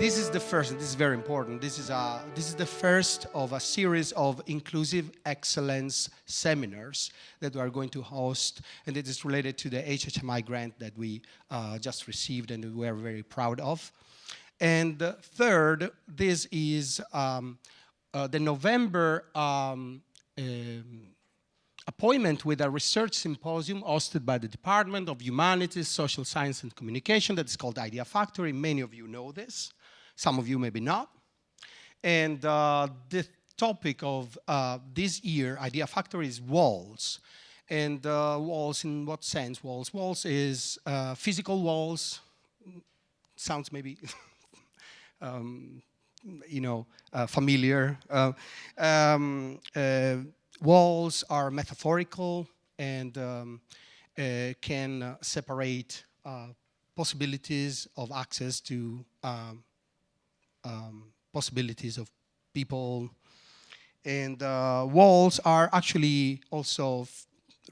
This is the first, and this is very important. This is the first of a series of inclusive excellence seminars that we are going to host, and it is related to the HHMI grant that we just received and that we are very proud of. And third, this is the November appointment with a research symposium hosted by the Department of Humanities, Social Science and Communication that is called Idea Factory. Many of you know this. Some of you maybe not. And the topic of this year, Idea Factory, is walls. And walls in what sense? Walls. Walls is physical walls. Sounds maybe, familiar. Walls are metaphorical and can separate possibilities of access to possibilities of people. And walls are actually also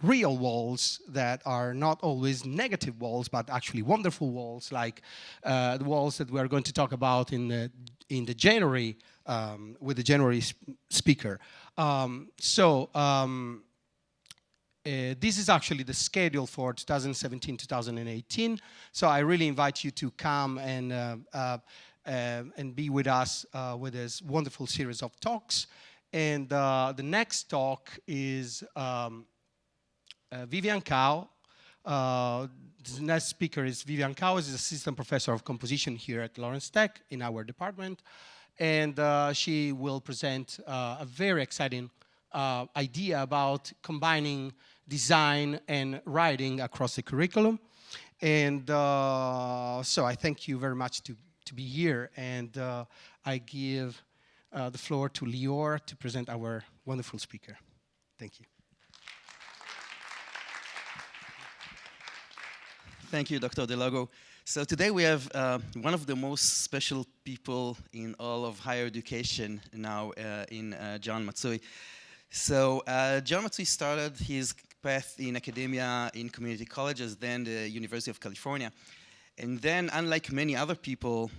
real walls that are not always negative walls, but actually wonderful walls, like the walls that we are going to talk about in the January with the January speaker. This is actually the schedule for 2017-2018. So I really invite you to come and be with us with this wonderful series of talks. And the next talk is Vivian Cao. The next speaker is Vivian Cao. She's assistant professor of composition here at Lawrence Tech in our department. And she will present a very exciting idea about combining design and writing across the curriculum. And so I thank you very much to be here. And I give the floor to Lior to present our wonderful speaker. Thank you. Thank you, Dr. Delago. So today we have one of the most special people in all of higher education now in John Matsui. So John Matsui started his path in academia in community colleges, then the University of California. And then, unlike many other people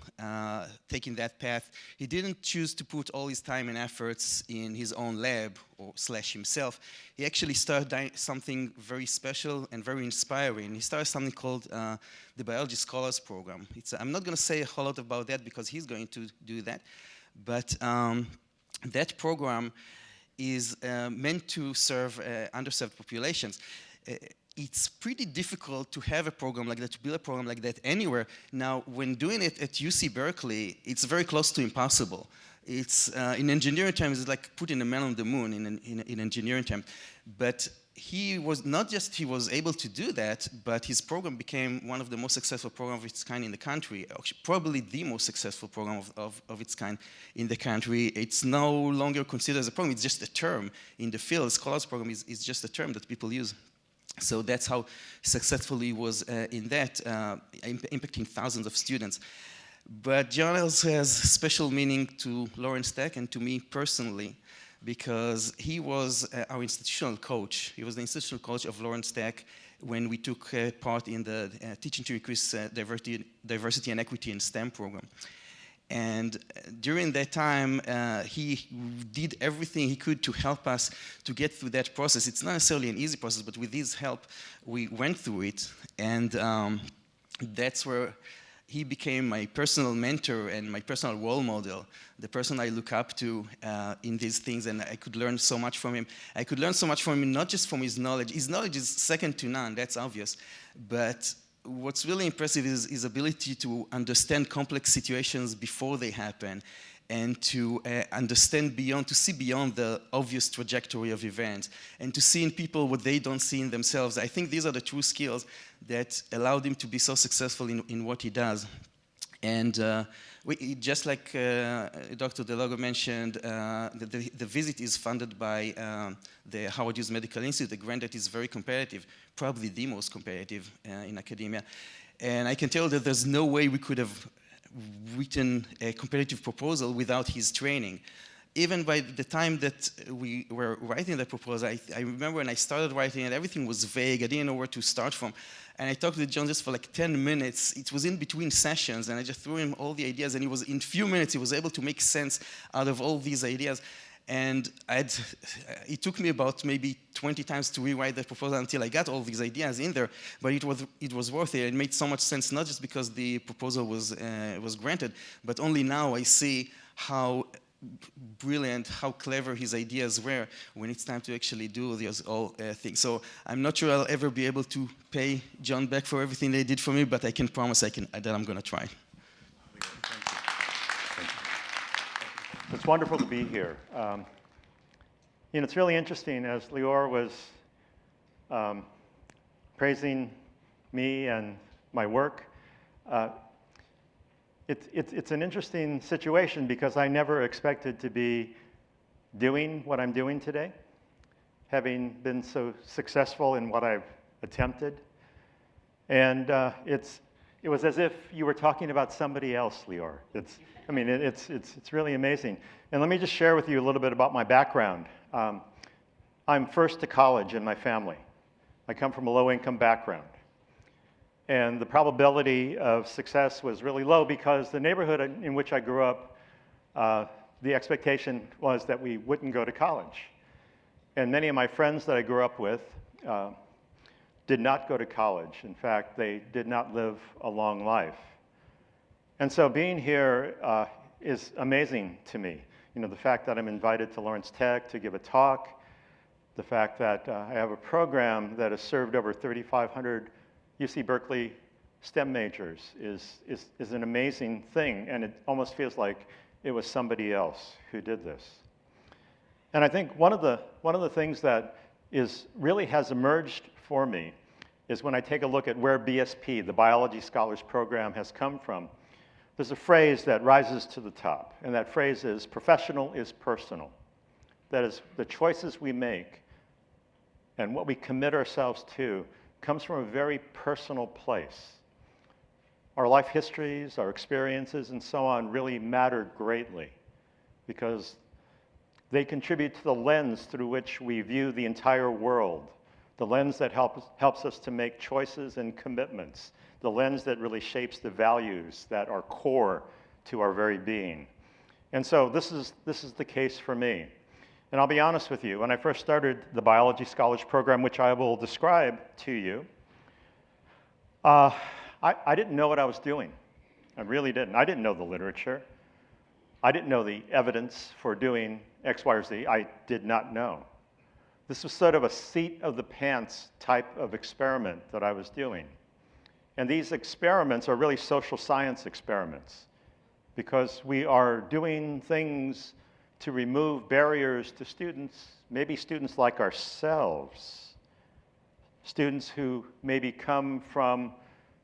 taking that path, he didn't choose to put all his time and efforts in his own lab or / himself. He actually started something very special and very inspiring. He started something called the Biology Scholars Program. I'm not going to say a whole lot about that because he's going to do that. But that program is meant to serve underserved populations. It's pretty difficult to have a program like that, to build a program like that anywhere. Now, when doing it at UC Berkeley, it's very close to impossible. It's, in engineering terms, it's like putting a man on the moon in engineering terms. But he was, not just he was able to do that, but his program became one of the most successful programs of its kind in the country, actually, probably the most successful program of its kind in the country. It's no longer considered as a program, it's just a term in the field. The Scholars Program is just a term that people use. So that's how successful he was in that, impacting thousands of students. But John also has special meaning to Lawrence Tech and to me personally, because he was our institutional coach. He was the institutional coach of Lawrence Tech when we took part in the Teaching to Increase Diversity and Equity in STEM program. And during that time, he did everything he could to help us to get through that process. It's not necessarily an easy process, but with his help, we went through it. And that's where he became my personal mentor and my personal role model, the person I look up to in these things, and I could learn so much from him. I could learn so much from him, not just from his knowledge. His knowledge is second to none, that's obvious. But what's really impressive is his ability to understand complex situations before they happen and to understand beyond, to see beyond the obvious trajectory of events and to see in people what they don't see in themselves. I think these are the true skills that allowed him to be so successful in what he does. And just like Dr. Delago mentioned, the visit is funded by the Howard Hughes Medical Institute, a grant that is very competitive, probably the most competitive in academia. And I can tell that there's no way we could have written a competitive proposal without his training. even by the time that we were writing the proposal, I remember when I started writing it, everything was vague. I didn't know where to start from. And I talked with John just for like 10 minutes. It was in between sessions, and I just threw him all the ideas, and in a few minutes, he was able to make sense out of all these ideas. And it took me about maybe 20 times to rewrite the proposal until I got all these ideas in there, but it was worth it. It made so much sense, not just because the proposal was granted, but only now I see how brilliant, how clever his ideas were when it's time to actually do these all things. So I'm not sure I'll ever be able to pay John back for everything they did for me, but I can promise that I'm going to try. It's wonderful to be here. It's really interesting, as Lior was praising me and my work. It's an interesting situation because I never expected to be doing what I'm doing today, having been so successful in what I've attempted. And it was as if you were talking about somebody else, Lior. It's really amazing. And let me just share with you a little bit about my background. I'm first to college in my family. I come from a low-income background. And the probability of success was really low because the neighborhood in which I grew up, the expectation was that we wouldn't go to college. And many of my friends that I grew up with did not go to college. In fact, they did not live a long life. And so being here is amazing to me. The fact that I'm invited to Lawrence Tech to give a talk, the fact that I have a program that has served over 3,500 UC Berkeley STEM majors is an amazing thing, and it almost feels like it was somebody else who did this. And I think one of the things that really has emerged for me is when I take a look at where BSP, the Biology Scholars Program, has come from. There's a phrase that rises to the top, and that phrase is, professional is personal. That is, the choices we make and what we commit ourselves to comes from a very personal place. Our life histories, our experiences, and so on really matter greatly because they contribute to the lens through which we view the entire world, the lens that helps us to make choices and commitments, the lens that really shapes the values that are core to our very being. And so this is the case for me. And I'll be honest with you, when I first started the Biology Scholars Program, which I will describe to you, I didn't know what I was doing. I really didn't. I didn't know the literature. I didn't know the evidence for doing X, Y, or Z. I did not know. This was sort of a seat of the pants type of experiment that I was doing. And these experiments are really social science experiments because we are doing things to remove barriers to students, maybe students like ourselves, students who maybe come from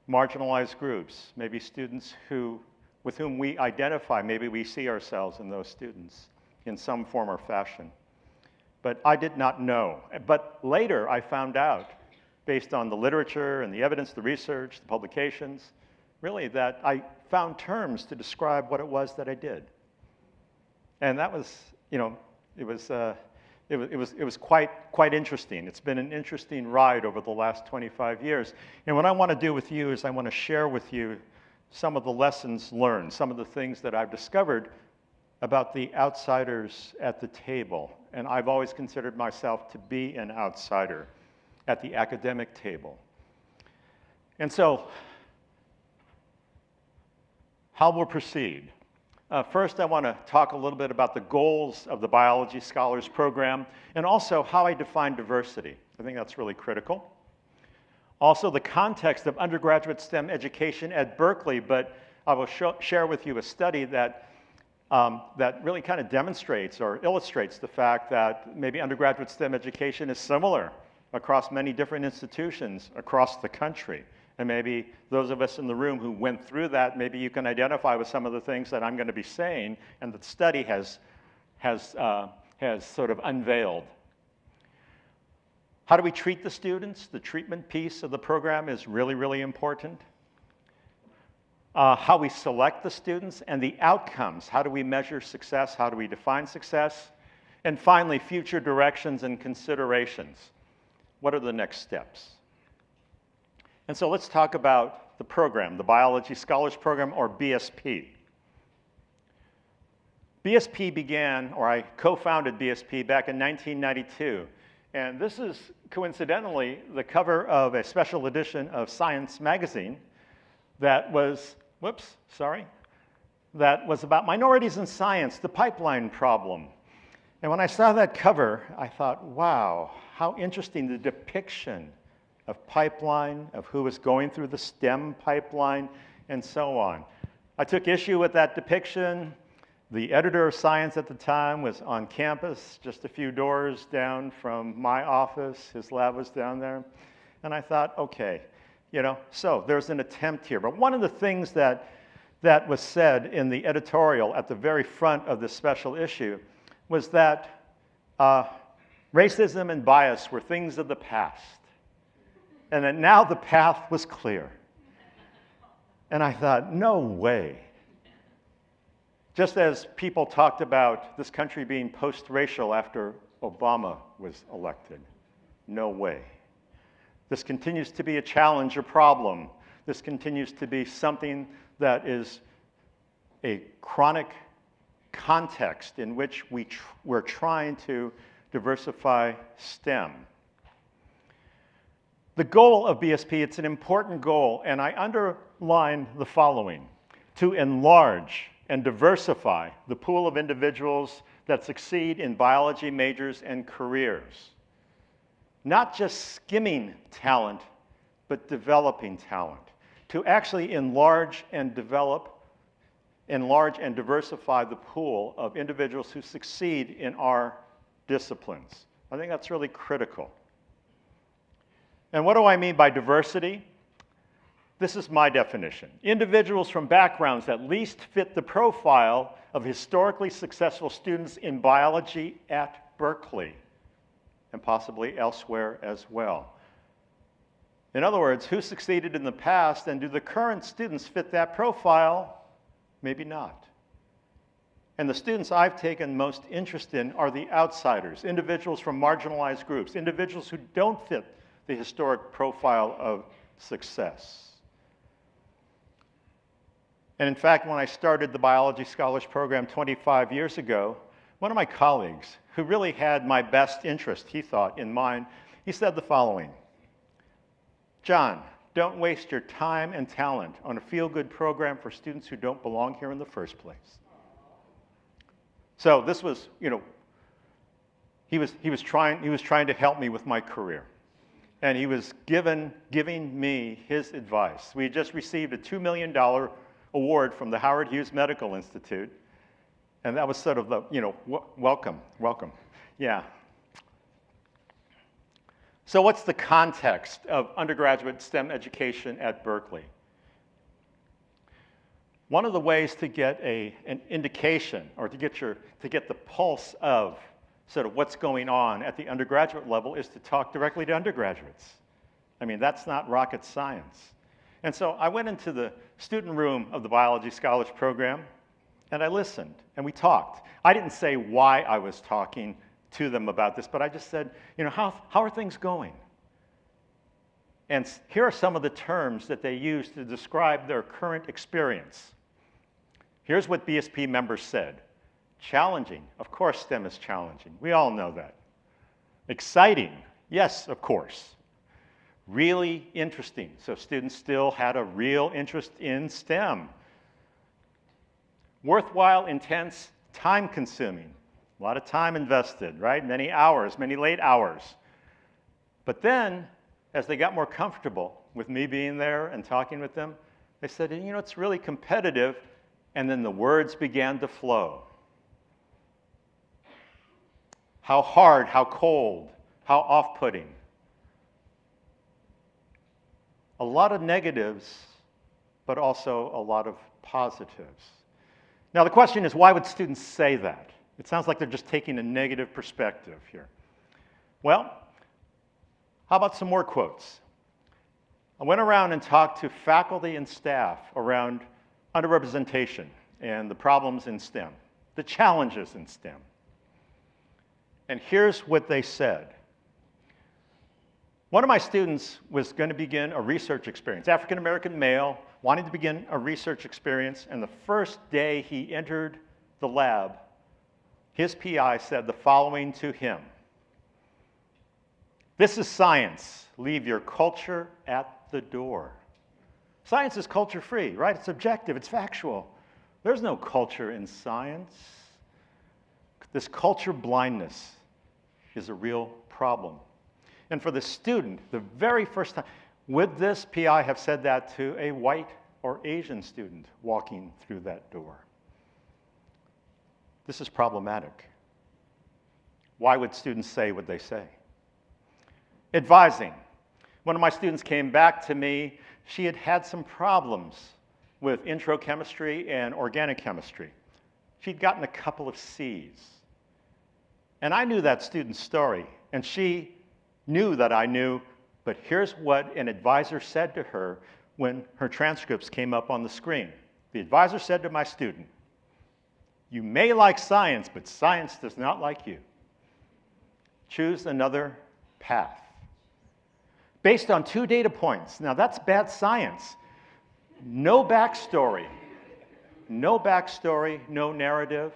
marginalized groups, maybe students with whom we identify, maybe we see ourselves in those students in some form or fashion. But I did not know. But later I found out, based on the literature and the evidence, the research, the publications, really that I found terms to describe what it was that I did. And that was, it was quite interesting. It's been an interesting ride over the last 25 years. And what I want to do with you is I want to share with you some of the lessons learned, some of the things that I've discovered about the outsiders at the table. And I've always considered myself to be an outsider at the academic table. And so, how we'll proceed. First, I want to talk a little bit about the goals of the Biology Scholars Program and also how I define diversity. I think that's really critical. Also, the context of undergraduate STEM education at Berkeley, but I will share with you a study that really kind of demonstrates or illustrates the fact that maybe undergraduate STEM education is similar across many different institutions across the country. And maybe those of us in the room who went through that, maybe you can identify with some of the things that I'm going to be saying and that the study has sort of unveiled. How do we treat the students? The treatment piece of the program is really, really important. how we select the students, and the outcomes. How do we measure success? How do we define success? And finally, future directions and considerations. What are the next steps? And so let's talk about the program, the Biology Scholars Program, or BSP. BSP began, or I co-founded BSP back in 1992. And this is coincidentally the cover of a special edition of Science magazine that was, that was about minorities in science, the pipeline problem. And when I saw that cover, I thought, wow, how interesting, the depiction of pipeline, of who was going through the STEM pipeline, and so on. I took issue with that depiction. The editor of Science at the time was on campus, just a few doors down from my office. His lab was down there. And I thought, okay, so there's an attempt here. But one of the things that was said in the editorial at the very front of this special issue was that racism and bias were things of the past, and that now the path was clear. And I thought, no way. Just as people talked about this country being post-racial after Obama was elected, no way. This continues to be a challenge or problem. This continues to be something that is a chronic context in which we're trying to diversify STEM. The goal of BSP, it's an important goal, and I underline the following: to enlarge and diversify the pool of individuals that succeed in biology majors and careers. Not just skimming talent, but developing talent. To actually enlarge and diversify the pool of individuals who succeed in our disciplines. I think that's really critical. And what do I mean by diversity? This is my definition. Individuals from backgrounds that least fit the profile of historically successful students in biology at Berkeley, and possibly elsewhere as well. In other words, who succeeded in the past, and do the current students fit that profile? Maybe not. And the students I've taken most interest in are the outsiders, individuals from marginalized groups, individuals who don't fit the historic profile of success. And in fact, when I started the Biology Scholars Program 25 years ago, one of my colleagues, who really had my best interest, he thought, in mind, he said the following: John, don't waste your time and talent on a feel-good program for students who don't belong here in the first place. So this was, he was trying to help me with my career. And he was giving me his advice. We had just received a $2 million award from the Howard Hughes Medical Institute. And that was sort of the, welcome. Yeah. So what's the context of undergraduate STEM education at Berkeley? One of the ways to get an indication, or to get the pulse of sort of what's going on at the undergraduate level, is to talk directly to undergraduates. I mean, that's not rocket science. And so I went into the student room of the Biology Scholars Program, and I listened, and we talked. I didn't say why I was talking to them about this, but I just said, how are things going? And here are some of the terms that they use to describe their current experience. Here's what BSP members said. Challenging. Of course STEM is challenging. We all know that. Exciting. Yes, of course. Really interesting. So students still had a real interest in STEM. Worthwhile, intense, time-consuming. A lot of time invested, right? Many hours, many late hours. But then, as they got more comfortable with me being there and talking with them, they said, it's really competitive. And then the words began to flow. How hard, how cold, how off-putting. A lot of negatives, but also a lot of positives. Now the question is, why would students say that? It sounds like they're just taking a negative perspective here. Well, how about some more quotes? I went around and talked to faculty and staff around underrepresentation and the problems in STEM, the challenges in STEM. And here's what they said. One of my students was going to begin a research experience, African-American male, wanting to begin a research experience, and the first day he entered the lab, his PI said the following to him: "This is science. Leave your culture at the door." Science is culture-free, right? It's objective, it's factual. There's no culture in science. This culture blindness is a real problem. And for the student, the very first time, would this PI have said that to a white or Asian student walking through that door? This is problematic. Why would students say what they say? Advising. One of my students came back to me. She had had some problems with intro chemistry and organic chemistry. She'd gotten a couple of C's. And I knew that student's story, and she knew that I knew, but here's what an advisor said to her when her transcripts came up on the screen. The advisor said to my student, "You may like science, but science does not like you. Choose another path." Based on 2 data points. Now that's bad science. No backstory. No backstory, no narrative.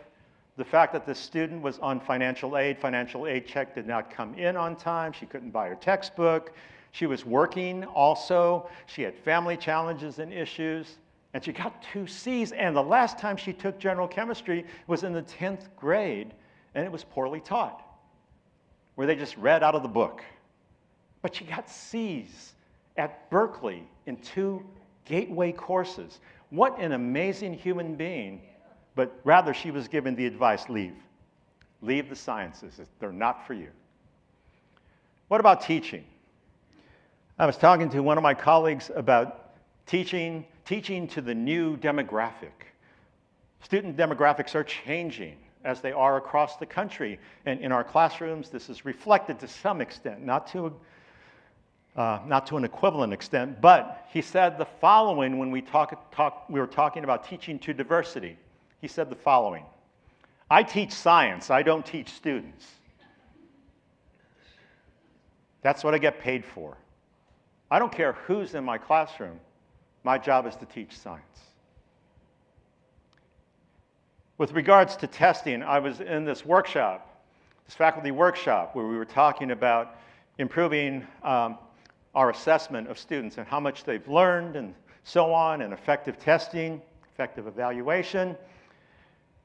The fact that the student was on financial aid check did not come in on time, she couldn't buy her textbook, she was working also, she had family challenges and issues, and she got 2 C's, and the last time she took general chemistry was in the 10th grade, and it was poorly taught, where they just read out of the book. But she got C's at Berkeley in 2 gateway courses. What an amazing human being. But rather, she was given the advice, leave. Leave the sciences. They're not for you. What about teaching? I was talking to one of my colleagues about teaching to the new demographic. Student demographics are changing as they are across the country. And in our classrooms, this is reflected to some extent, not to an equivalent extent, but he said the following when we were talking about teaching to diversity. He said the following: "I teach science, I don't teach students. That's what I get paid for. I don't care who's in my classroom. My job is to teach science." With regards to testing, I was in this workshop, this faculty workshop, where we were talking about improving our assessment of students and how much they've learned and so on, and effective testing, effective evaluation.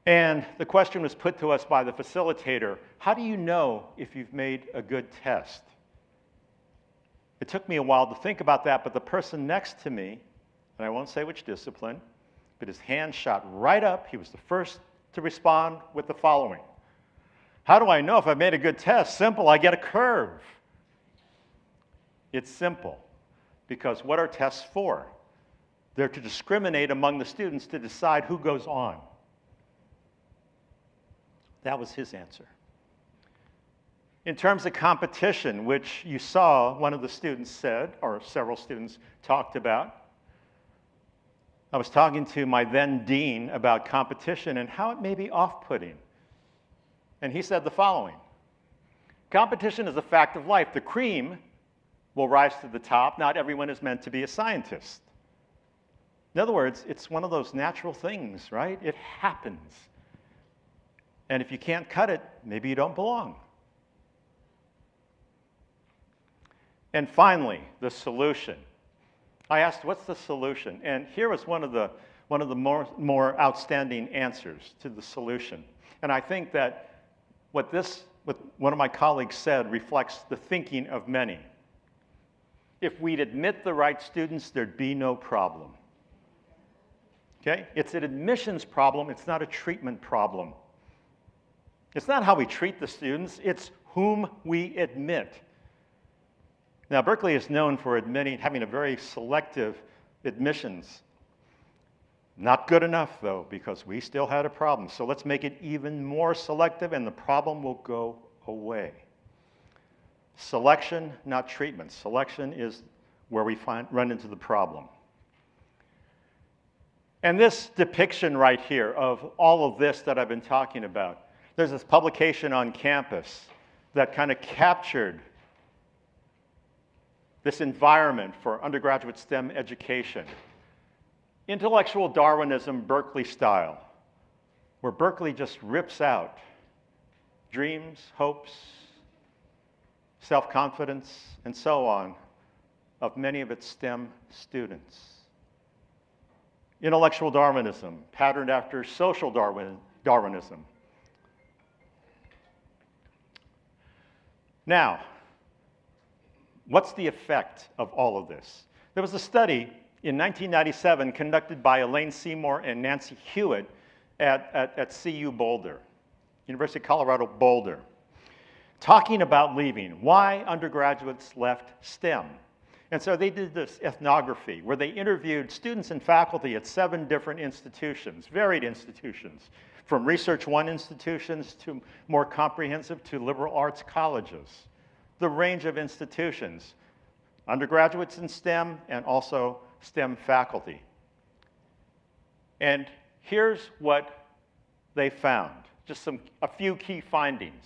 And the question was put to us by the facilitator: how do you know if you've made a good test? It took me a while to think about that, but the person next to me, and I won't say which discipline, but his hand shot right up. He was the first to respond with the following: "How do I know if I've made a good test? Simple, I get a curve." It's simple, because what are tests for? They're to discriminate among the students to decide who goes on. That was his answer. In terms of competition, which you saw one of the students said, or several students talked about, I was talking to my then dean about competition and how it may be off-putting. And he said the following: "Competition is a fact of life. The cream will rise to the top. Not everyone is meant to be a scientist." In other words, it's one of those natural things, right? It happens. And if you can't cut it, maybe you don't belong. And finally, the solution. I asked, what's the solution? And here was one of the more outstanding answers to the solution. And I think that what one of my colleagues said reflects the thinking of many. If we'd admit the right students, there'd be no problem. Okay? It's an admissions problem, it's not a treatment problem. It's not how we treat the students, it's whom we admit. Now, Berkeley is known for having a very selective admissions. Not good enough, though, because we still had a problem. So let's make it even more selective, and the problem will go away. Selection, not treatment. Selection is where we run into the problem. And this depiction right here of all of this that I've been talking about, there's this publication on campus that kind of captured this environment for undergraduate STEM education. Intellectual Darwinism, Berkeley style, where Berkeley just rips out dreams, hopes, self-confidence, and so on of many of its STEM students. Intellectual Darwinism, patterned after social Darwinism. Now, what's the effect of all of this? There was a study in 1997 conducted by Elaine Seymour and Nancy Hewitt at CU Boulder, University of Colorado Boulder, talking about leaving, why undergraduates left STEM. And so they did this ethnography where they interviewed students and faculty at 7 different institutions, varied institutions, from Research 1 institutions to more comprehensive to liberal arts colleges. The range of institutions, undergraduates in STEM and also STEM faculty. And here's what they found, just a few key findings.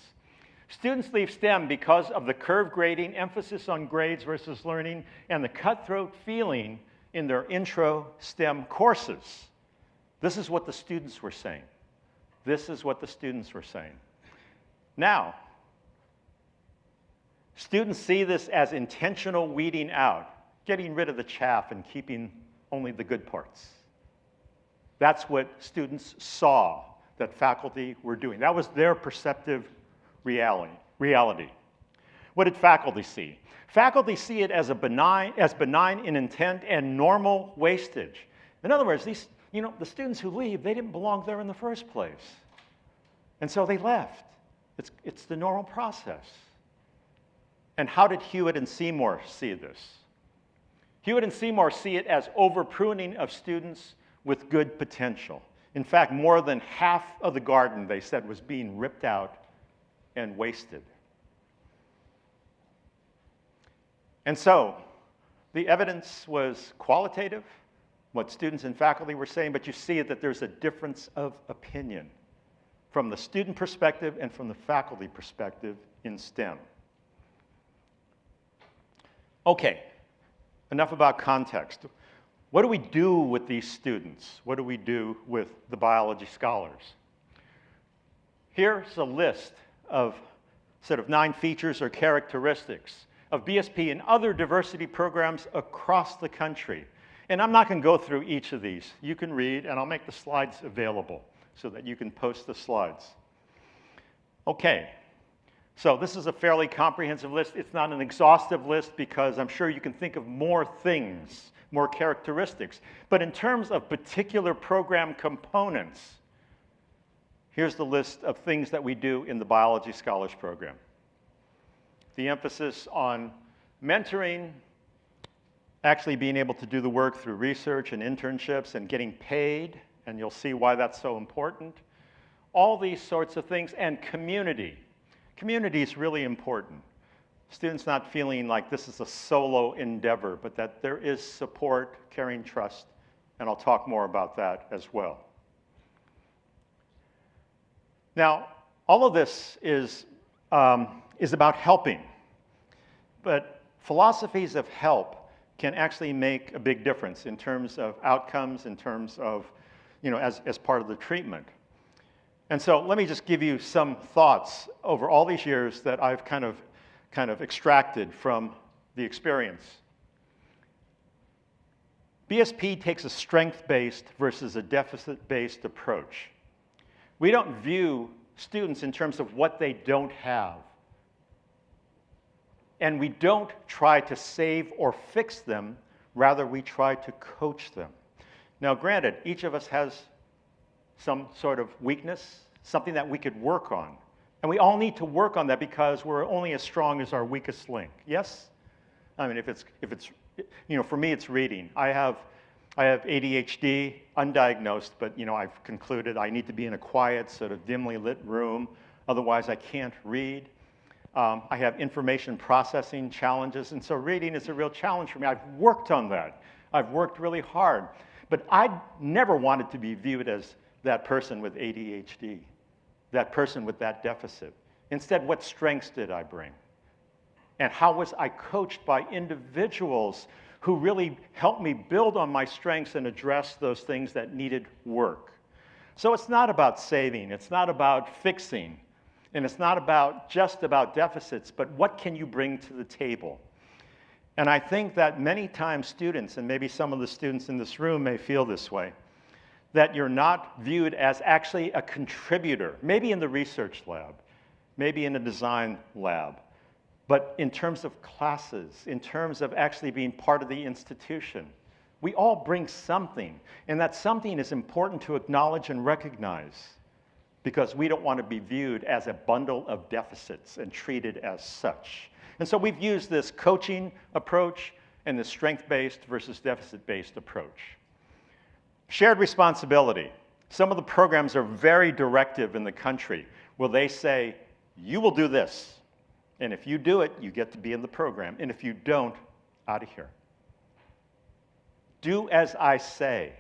Students leave STEM because of the curve grading, emphasis on grades versus learning, and the cutthroat feeling in their intro STEM courses. This is what the students were saying. This is what the students were saying. Now, students see this as intentional weeding out, getting rid of the chaff and keeping only the good parts. That's what students saw that faculty were doing. That was their perceptive reality. What did faculty see? Faculty see it as benign in intent and normal wastage. In other words, the students who leave, they didn't belong there in the first place. And so they left. It's the normal process. And how did Hewitt and Seymour see this? Hewitt and Seymour see it as over-pruning of students with good potential. In fact, more than half of the garden, they said, was being ripped out and wasted. And so, the evidence was qualitative, what students and faculty were saying, but you see that there's a difference of opinion from the student perspective and from the faculty perspective in STEM. Okay, enough about context. What do we do with these students? What do we do with the biology scholars? Here's a list of sort of 9 features or characteristics of BSP and other diversity programs across the country. And I'm not going to go through each of these. You can read, and I'll make the slides available so that you can post the slides. Okay, so this is a fairly comprehensive list. It's not an exhaustive list because I'm sure you can think of more things, more characteristics. But in terms of particular program components, here's the list of things that we do in the Biology Scholars Program. The emphasis on mentoring, actually being able to do the work through research and internships and getting paid, and you'll see why that's so important. All these sorts of things, and community. Community is really important. Students not feeling like this is a solo endeavor, but that there is support, caring, trust, and I'll talk more about that as well. Now, all of this is about helping, but philosophies of help can actually make a big difference in terms of outcomes, in terms of, as part of the treatment. And so let me just give you some thoughts over all these years that I've kind of extracted from the experience. BSP takes a strength-based versus a deficit-based approach. We don't view students in terms of what they don't have. And we don't try to save or fix them, rather we try to coach them. Now granted, each of us has some sort of weakness, something that we could work on. And we all need to work on that because we're only as strong as our weakest link. Yes? I mean, if it's for me it's reading. I have ADHD, undiagnosed, but I've concluded I need to be in a quiet, sort of dimly lit room, otherwise I can't read. I have information processing challenges, and so reading is a real challenge for me. I've worked on that. I've worked really hard. But I never wanted to be viewed as that person with ADHD, that person with that deficit. Instead, what strengths did I bring? And how was I coached by individuals who really helped me build on my strengths and address those things that needed work? So it's not about saving, it's not about fixing, and it's not just about deficits, but what can you bring to the table? And I think that many times students, and maybe some of the students in this room may feel this way, that you're not viewed as actually a contributor, maybe in the research lab, maybe in a design lab, but in terms of classes, in terms of actually being part of the institution. We all bring something, and that something is important to acknowledge and recognize because we don't want to be viewed as a bundle of deficits and treated as such. And so we've used this coaching approach and the strength-based versus deficit-based approach. Shared responsibility. Some of the programs are very directive in the country where they say, you will do this, and if you do it, you get to be in the program, and if you don't, out of here. Do as I say.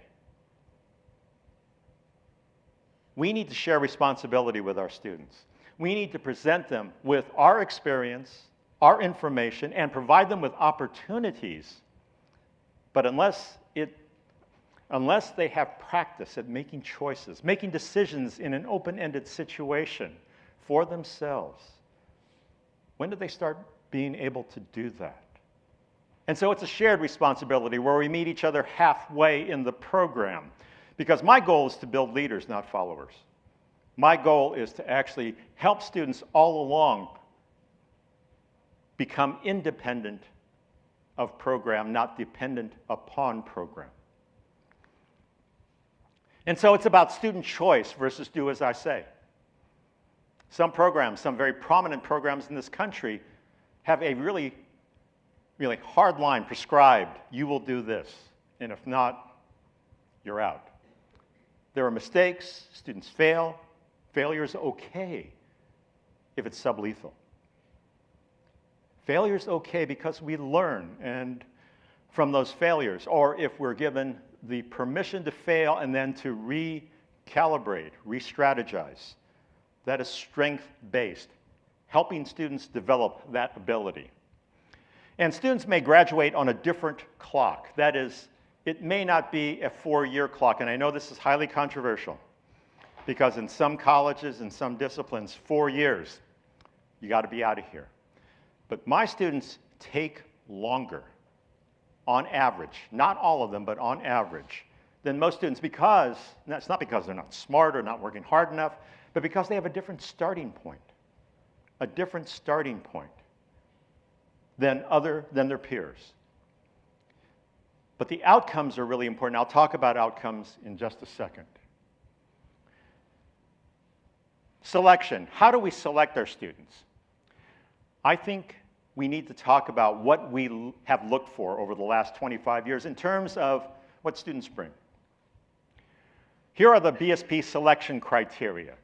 We need to share responsibility with our students. We need to present them with our experience, our information, and provide them with opportunities. But unless they have practice at making choices, making decisions in an open-ended situation for themselves, when do they start being able to do that? And so it's a shared responsibility where we meet each other halfway in the program. Because my goal is to build leaders, not followers. My goal is to actually help students all along become independent of program, not dependent upon program. And so it's about student choice versus do as I say. Some programs, some very prominent programs in this country, have a really hard line prescribed, you will do this, and if not, you're out. There are mistakes, students fail. Failure is okay if it's sublethal. Failure is okay because we learn and from those failures, or if we're given the permission to fail and then to recalibrate, re-strategize. That is strength-based, helping students develop that ability. And students may graduate on a different clock. That is, it may not be a 4-year clock, and I know this is highly controversial because in some colleges and some disciplines, 4 years, you got to be out of here. But my students take longer, on average, not all of them, but on average, than most students because, and that's not because they're not smart or not working hard enough, but because they have a different starting point than their peers. But the outcomes are really important. I'll talk about outcomes in just a second. Selection. How do we select our students? I think we need to talk about what we have looked for over the last 25 years in terms of what students bring. Here are the BSP selection criteria.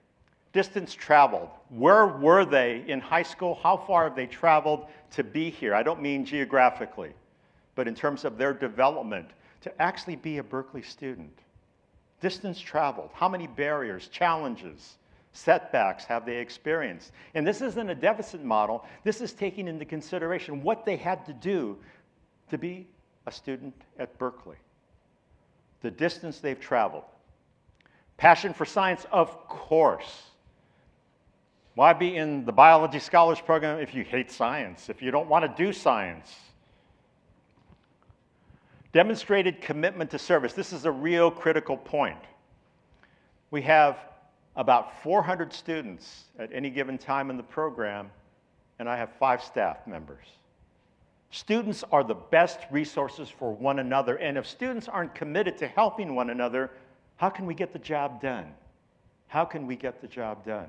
Distance traveled. Where were they in high school? How far have they traveled to be here? I don't mean geographically, but in terms of their development to actually be a Berkeley student. Distance traveled. How many barriers, challenges, setbacks have they experienced? And this isn't a deficit model. This is taking into consideration what they had to do to be a student at Berkeley. The distance they've traveled. Passion for science, of course. Why be in the biology scholars program if you hate science, if you don't want to do science? Demonstrated commitment to service. This is a real critical point. We have about 400 students at any given time in the program, and I have 5 staff members. Students are the best resources for one another, and if students aren't committed to helping one another, how can we get the job done? How can we get the job done?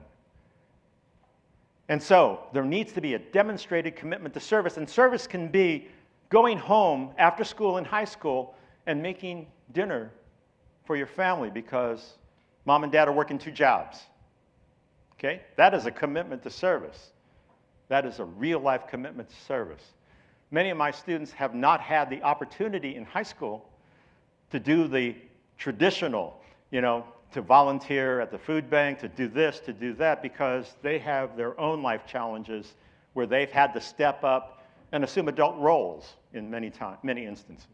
And so there needs to be a demonstrated commitment to service, and service can be going home after school in high school and making dinner for your family because mom and dad are working 2 jobs. Okay? That is a commitment to service. That is a real-life commitment to service. Many of my students have not had the opportunity in high school to do the traditional, to volunteer at the food bank, to do this, to do that, because they have their own life challenges where they've had to step up and assume adult roles in many instances.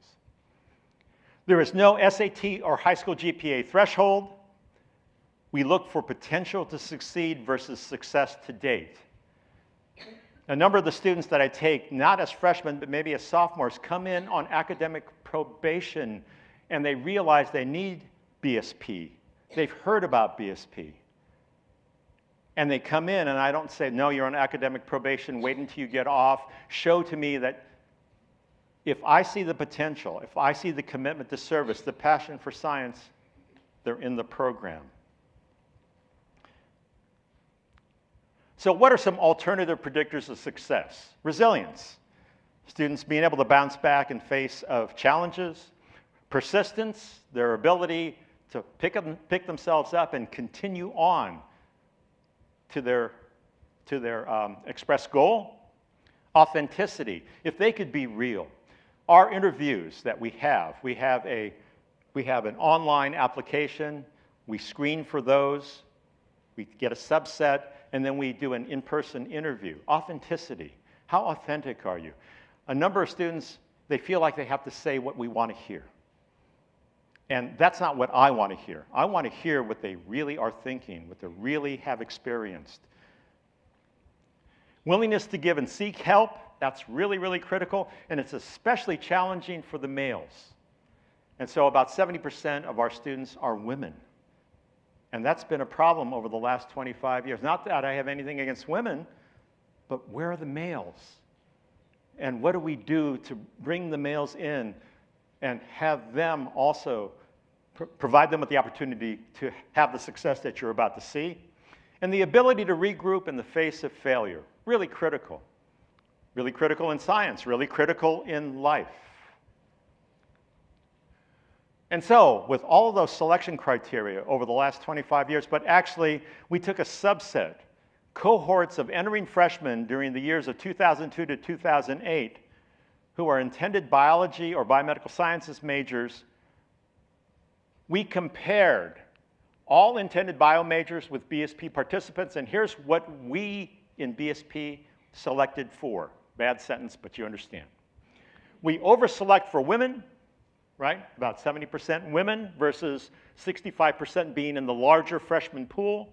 There is no SAT or high school GPA threshold. We look for potential to succeed versus success to date. A number of the students that I take, not as freshmen, but maybe as sophomores, come in on academic probation, and they realize they need BSP. They've heard about BSP. And they come in, and I don't say, no, you're on academic probation, wait until you get off. Show to me that if I see the potential, if I see the commitment to service, the passion for science, they're in the program. So what are some alternative predictors of success? Resilience. Students being able to bounce back in face of challenges. Persistence, their ability to pick themselves up and continue on to their expressed goal. Authenticity, if they could be real. Our interviews that we have an online application, we screen for those, we get a subset, and then we do an in-person interview. Authenticity, how authentic are you? A number of students, they feel like they have to say what we want to hear. And that's not what I want to hear. I want to hear what they really are thinking, what they really have experienced. Willingness to give and seek help, that's really, really critical, and it's especially challenging for the males. And so about 70% of our students are women. And that's been a problem over the last 25 years. Not that I have anything against women, but where are the males? And what do we do to bring the males in and have them also provide them with the opportunity to have the success that you're about to see? And the ability to regroup in the face of failure, really critical. Really critical in science, really critical in life. And so, with all of those selection criteria over the last 25 years, but actually, we took a subset, cohorts of entering freshmen during the years of 2002 to 2008, who are intended biology or biomedical sciences majors. We compared all intended bio majors with BSP participants, and here's what we in BSP selected for. Bad sentence, but you understand. We over-select for women, right? About 70% women versus 65% being in the larger freshman pool.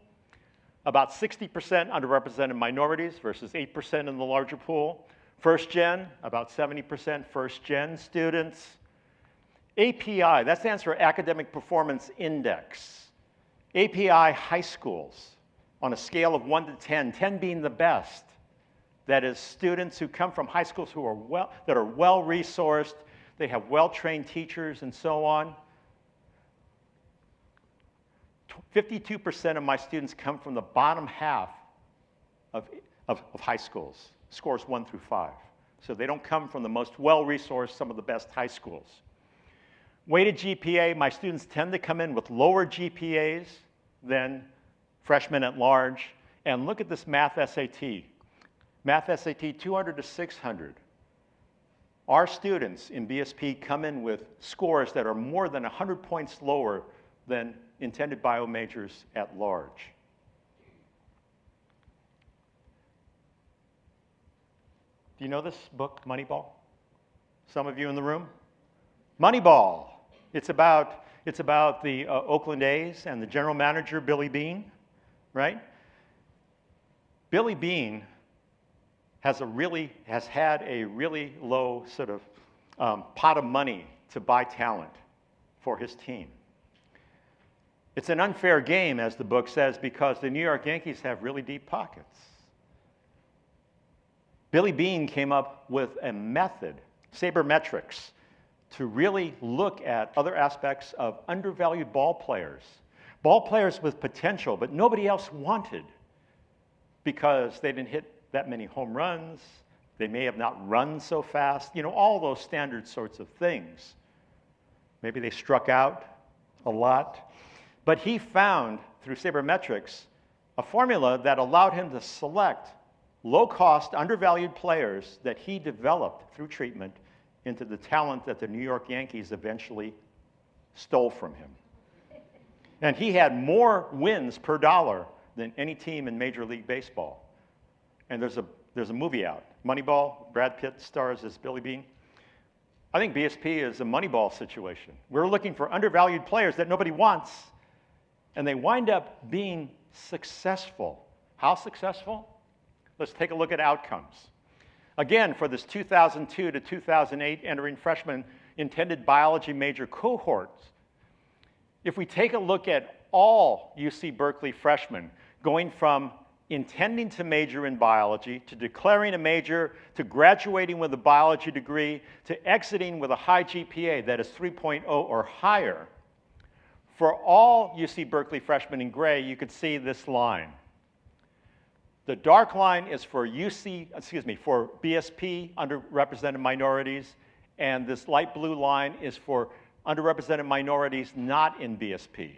About 60% underrepresented minorities versus 8% in the larger pool. First gen, about 70% first gen students. API, that stands for Academic Performance Index. API high schools on a scale of 1 to 10, 10 being the best. That is, students who come from high schools who are well-resourced, they have well-trained teachers and so on. 52% of my students come from the bottom half of high schools, scores 1 through 5. So they don't come from the most well-resourced, some of the best high schools. Weighted GPA, my students tend to come in with lower GPAs than freshmen at large. And look at this math SAT. Math SAT 200 to 600. Our students in BSP come in with scores that are more than 100 points lower than intended bio majors at large. Do you know this book, Moneyball? Some of you in the room? Moneyball. It's about the Oakland A's and the general manager, Billy Beane, right? Billy Beane has had a really low sort of pot of money to buy talent for his team. It's an unfair game, as the book says, because the New York Yankees have really deep pockets. Billy Beane came up with a method, sabermetrics, to really look at other aspects of undervalued ball players with potential, but nobody else wanted because they didn't hit that many home runs, they may have not run so fast, all those standard sorts of things. Maybe they struck out a lot. But he found, through sabermetrics, a formula that allowed him to select low-cost, undervalued players that he developed through treatment into the talent that the New York Yankees eventually stole from him. And he had more wins per dollar than any team in Major League Baseball. And there's a movie out, Moneyball. Brad Pitt stars as Billy Beane. I think BSP is a Moneyball situation. We're looking for undervalued players that nobody wants, and they wind up being successful. How successful? Let's take a look at outcomes. Again, for this 2002 to 2008 entering freshman intended biology major cohorts, if we take a look at all UC Berkeley freshmen going from intending to major in biology, to declaring a major, to graduating with a biology degree, to exiting with a high GPA that is 3.0 or higher, for all UC Berkeley freshmen in gray, you could see this line. The dark line is for for BSP, underrepresented minorities, and this light blue line is for underrepresented minorities not in BSP.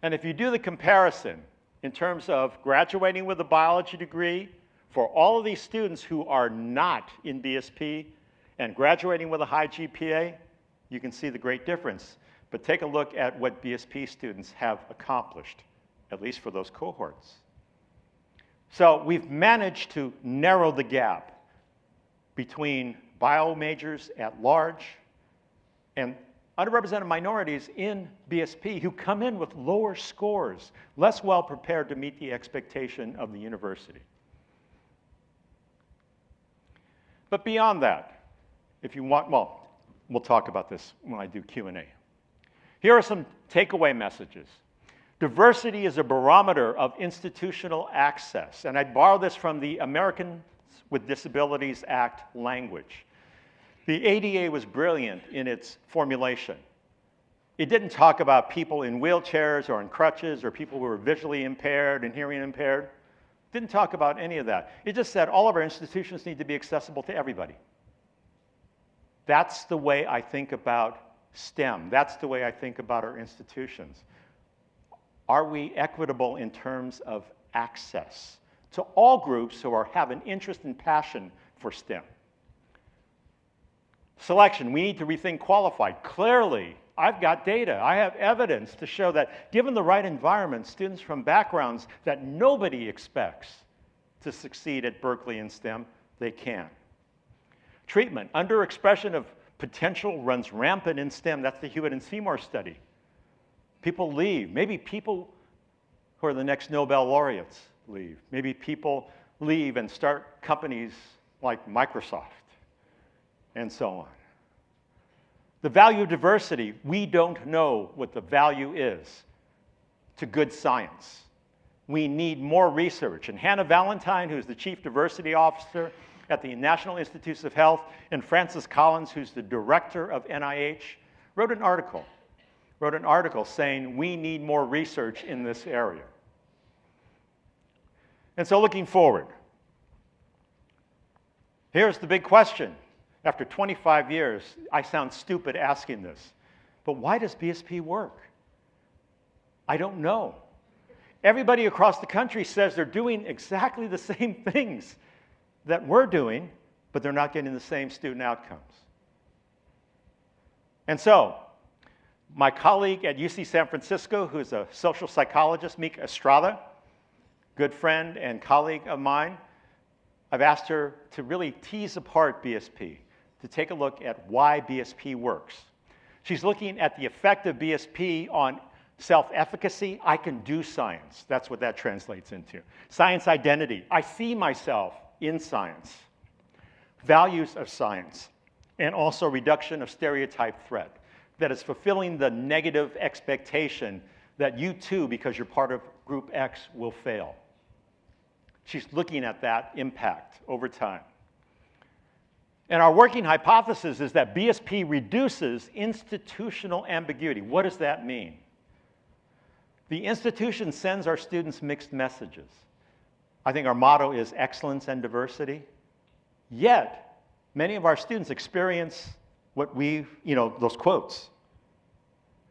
And if you do the comparison in terms of graduating with a biology degree for all of these students who are not in BSP and graduating with a high GPA, you can see the great difference. But take a look at what BSP students have accomplished, at least for those cohorts. So we've managed to narrow the gap between bio majors at large and underrepresented minorities in BSP who come in with lower scores, less well prepared to meet the expectation of the university. But beyond that, if you want, well, we'll talk about this when I do Q&A. Here are some takeaway messages. Diversity is a barometer of institutional access, and I'd borrow this from the Americans with Disabilities Act language. The ADA was brilliant in its formulation. It didn't talk about people in wheelchairs or in crutches or people who were visually impaired and hearing impaired. It didn't talk about any of that. It just said all of our institutions need to be accessible to everybody. That's the way I think about STEM. That's the way I think about our institutions. Are we equitable in terms of access to all groups who have an interest and passion for STEM? Selection, we need to rethink qualified. Clearly, I've got data. I have evidence to show that given the right environment, students from backgrounds that nobody expects to succeed at Berkeley in STEM, they can. Treatment, underexpression of potential runs rampant in STEM. That's the Hewitt and Seymour study. People leave. Maybe people who are the next Nobel laureates leave. Maybe people leave and start companies like Microsoft and so on. The value of diversity, we don't know what the value is to good science. We need more research. And Hannah Valentine, who's the Chief Diversity Officer at the National Institutes of Health, and Francis Collins, who's the Director of NIH, wrote an article saying we need more research in this area. And so looking forward, here's the big question. After 25 years, I sound stupid asking this, but why does BSP work? I don't know. Everybody across the country says they're doing exactly the same things that we're doing, but they're not getting the same student outcomes. And so, my colleague at UC San Francisco, who's a social psychologist, Mika Estrada, good friend and colleague of mine, I've asked her to really tease apart BSP, to take a look at why BSP works. She's looking at the effect of BSP on self-efficacy. I can do science. That's what that translates into. Science identity. I see myself in science. Values of science. And also reduction of stereotype threat. That is fulfilling the negative expectation that you too, because you're part of group X, will fail. She's looking at that impact over time. And our working hypothesis is that BSP reduces institutional ambiguity. What does that mean? The institution sends our students mixed messages. I think our motto is excellence and diversity. Yet, many of our students experience what those quotes.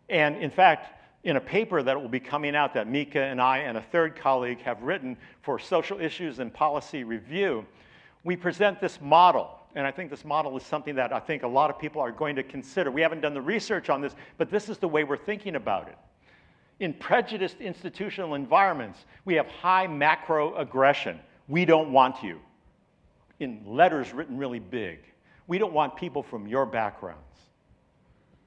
And in fact, in a paper that will be coming out that Mika and I and a third colleague have written for Social Issues and Policy Review, we present this model and I think this model is something that I think a lot of people are going to consider. We haven't done the research on this, but this is the way we're thinking about it. In prejudiced institutional environments, we have high macro aggression. We don't want you. In letters written really big. We don't want people from your backgrounds.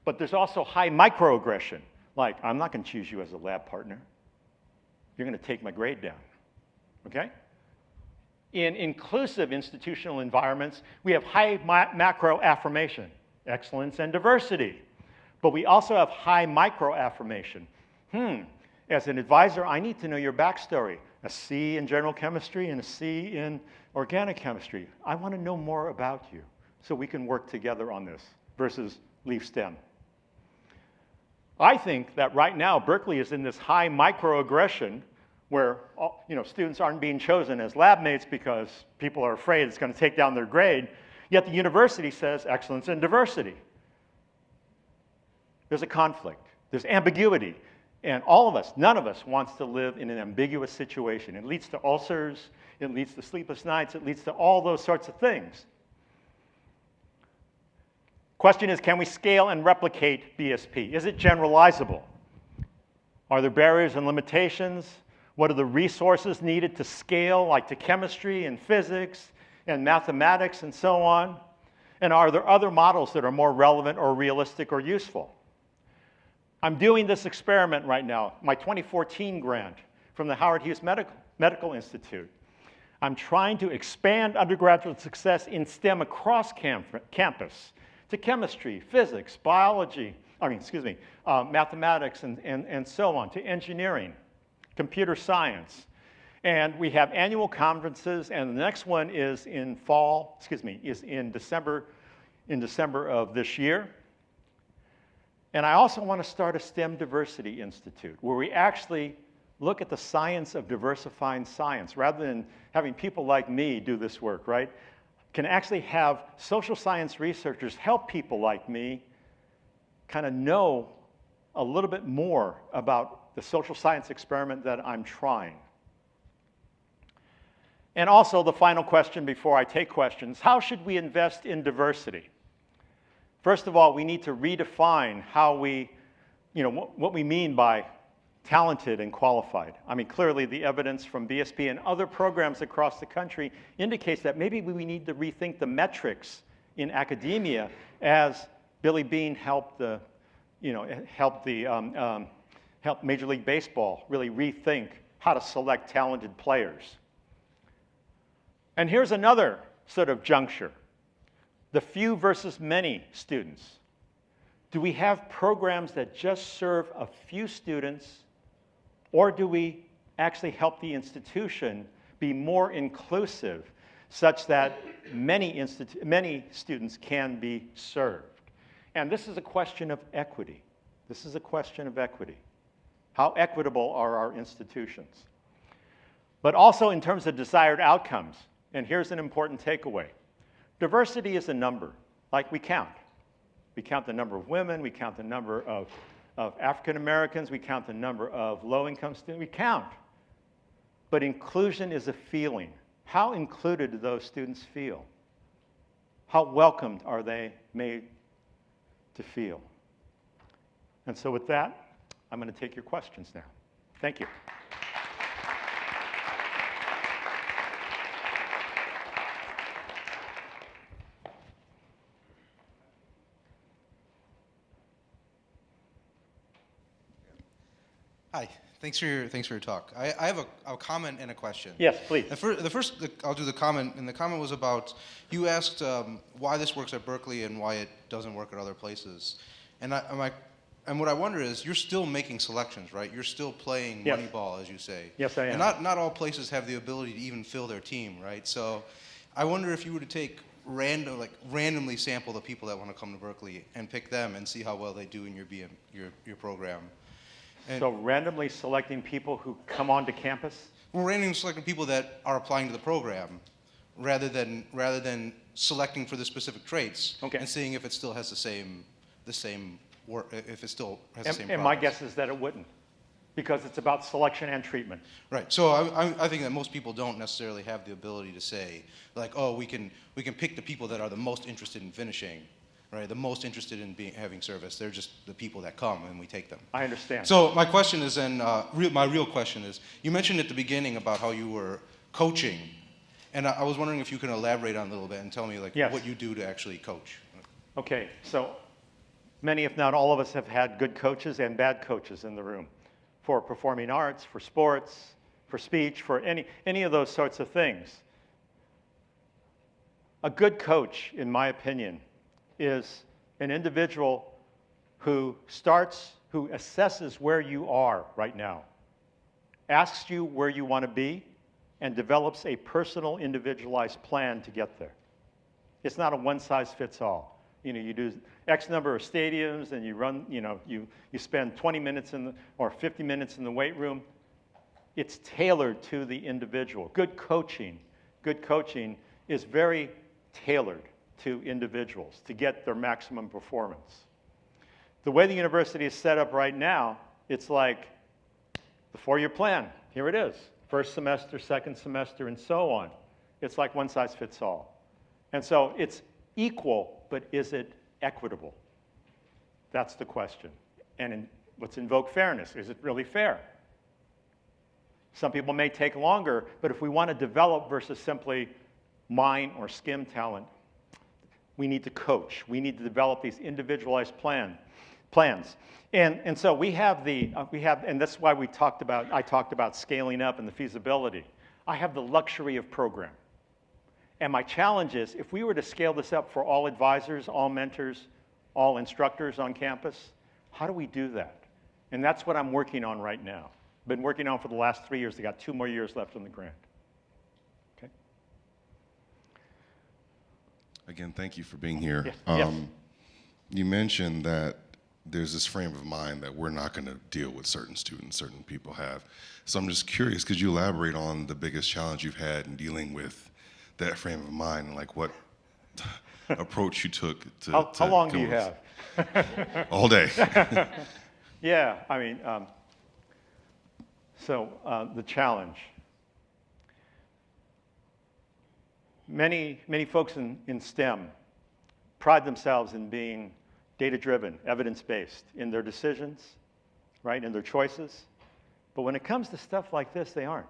But there's also high microaggression, like, I'm not going to choose you as a lab partner. You're going to take my grade down, okay? In inclusive institutional environments, we have high macro affirmation, excellence and diversity. But we also have high micro affirmation. As an advisor, I need to know your backstory. A C in general chemistry and a C in organic chemistry. I want to know more about you so we can work together on this versus leave STEM. I think that right now Berkeley is in this high microaggression where students aren't being chosen as lab mates because people are afraid it's going to take down their grade, yet the university says excellence and diversity. There's a conflict. There's ambiguity. And all of us, none of us wants to live in an ambiguous situation. It leads to ulcers, it leads to sleepless nights, it leads to all those sorts of things. Question is, can we scale and replicate BSP? Is it generalizable? Are there barriers and limitations? What are the resources needed to scale, like to chemistry and physics and mathematics and so on? And are there other models that are more relevant or realistic or useful? I'm doing this experiment right now, my 2014 grant from the Howard Hughes Medical Institute. I'm trying to expand undergraduate success in STEM across campus to chemistry, physics, biology, mathematics and so on, to engineering, computer science. And we have annual conferences, and the next one is in December of this year. And I also want to start a STEM Diversity Institute where we actually look at the science of diversifying science rather than having people like me do this work, right? Can actually have social science researchers help people like me kind of know a little bit more about the social science experiment that I'm trying. And also the final question before I take questions, how should we invest in diversity? First of all, we need to redefine how what we mean by talented and qualified. I mean, clearly the evidence from BSP and other programs across the country indicates that maybe we need to rethink the metrics in academia as Billy Beane helped Major League Baseball really rethink how to select talented players. And here's another sort of juncture. The few versus many students. Do we have programs that just serve a few students, or do we actually help the institution be more inclusive such that many students can be served? And this is a question of equity. This is a question of equity. How equitable are our institutions? But also in terms of desired outcomes, and here's an important takeaway. Diversity is a number, like we count. We count the number of women, we count the number of African Americans, we count the number of low-income students, we count. But inclusion is a feeling. How included do those students feel? How welcomed are they made to feel? And so with that, I'm going to take your questions now. Thank you. Hi, thanks for your talk. I have a comment and a question. Yes, please. I'll do the comment, and the comment was about, you asked why this works at Berkeley and why it doesn't work at other places. And what I wonder is, you're still making selections, right? You're still playing Moneyball, as you say. Yes, I am. And not all places have the ability to even fill their team, right? So I wonder if you were to take randomly sample the people that want to come to Berkeley and pick them and see how well they do in your program. And so randomly selecting people who come onto campus? We're randomly selecting people that are applying to the program rather than selecting for the specific traits and seeing if it still has the same work, if it still has the same And my guess is that it wouldn't. because it's about selection and treatment. Right. So I think that most people don't necessarily have the ability to say, like, oh, we can pick the people that are the most interested in finishing, right? The most interested in having service. They're just the people that come, and we take them. I understand. So my question is then, my real question is, you mentioned at the beginning about how you were coaching, and I was wondering if you can elaborate on it a little bit and tell me, like, Yes. what you do to actually coach. Okay, so many, if not all of us, have had good coaches and bad coaches in the room for performing arts, for sports, for speech, for any of those sorts of things. A good coach, in my opinion, is an individual who assesses where you are right now, asks you where you want to be, and develops a personal, individualized plan to get there. It's not a one-size-fits-all. You know, you do X number of stadiums, and you run, you know, you spend 20 minutes or 50 minutes in the weight room. It's tailored to the individual. Good coaching is very tailored to individuals to get their maximum performance. The way the university is set up right now, it's like the 4-year plan. Here it is. First semester, second semester, and so on. It's like one size fits all. And so it's equal, but is it equitable? That's the question. And let's invoke fairness. Is it really fair? Some people may take longer, but if we want to develop versus simply mine or skim talent, we need to coach. We need to develop these individualized plans. And so we have and that's why I talked about scaling up and the feasibility. I have the luxury of program. And my challenge is, if we were to scale this up for all advisors, all mentors, all instructors on campus, how do we do that? And that's what I'm working on right now. Been working on for the last 3 years. They got 2 more years left on the grant. Okay. Again, thank you for being here. Yes. Yes. You mentioned that there's this frame of mind that we're not going to deal with certain students, certain people have. So I'm just curious, could you elaborate on the biggest challenge you've had in dealing with that frame of mind, and like what approach you took to How long do you come up have? with- All day. Yeah, I mean, the challenge. Many folks in STEM pride themselves in being data-driven, evidence-based in their decisions, right, in their choices. But when it comes to stuff like this, they aren't.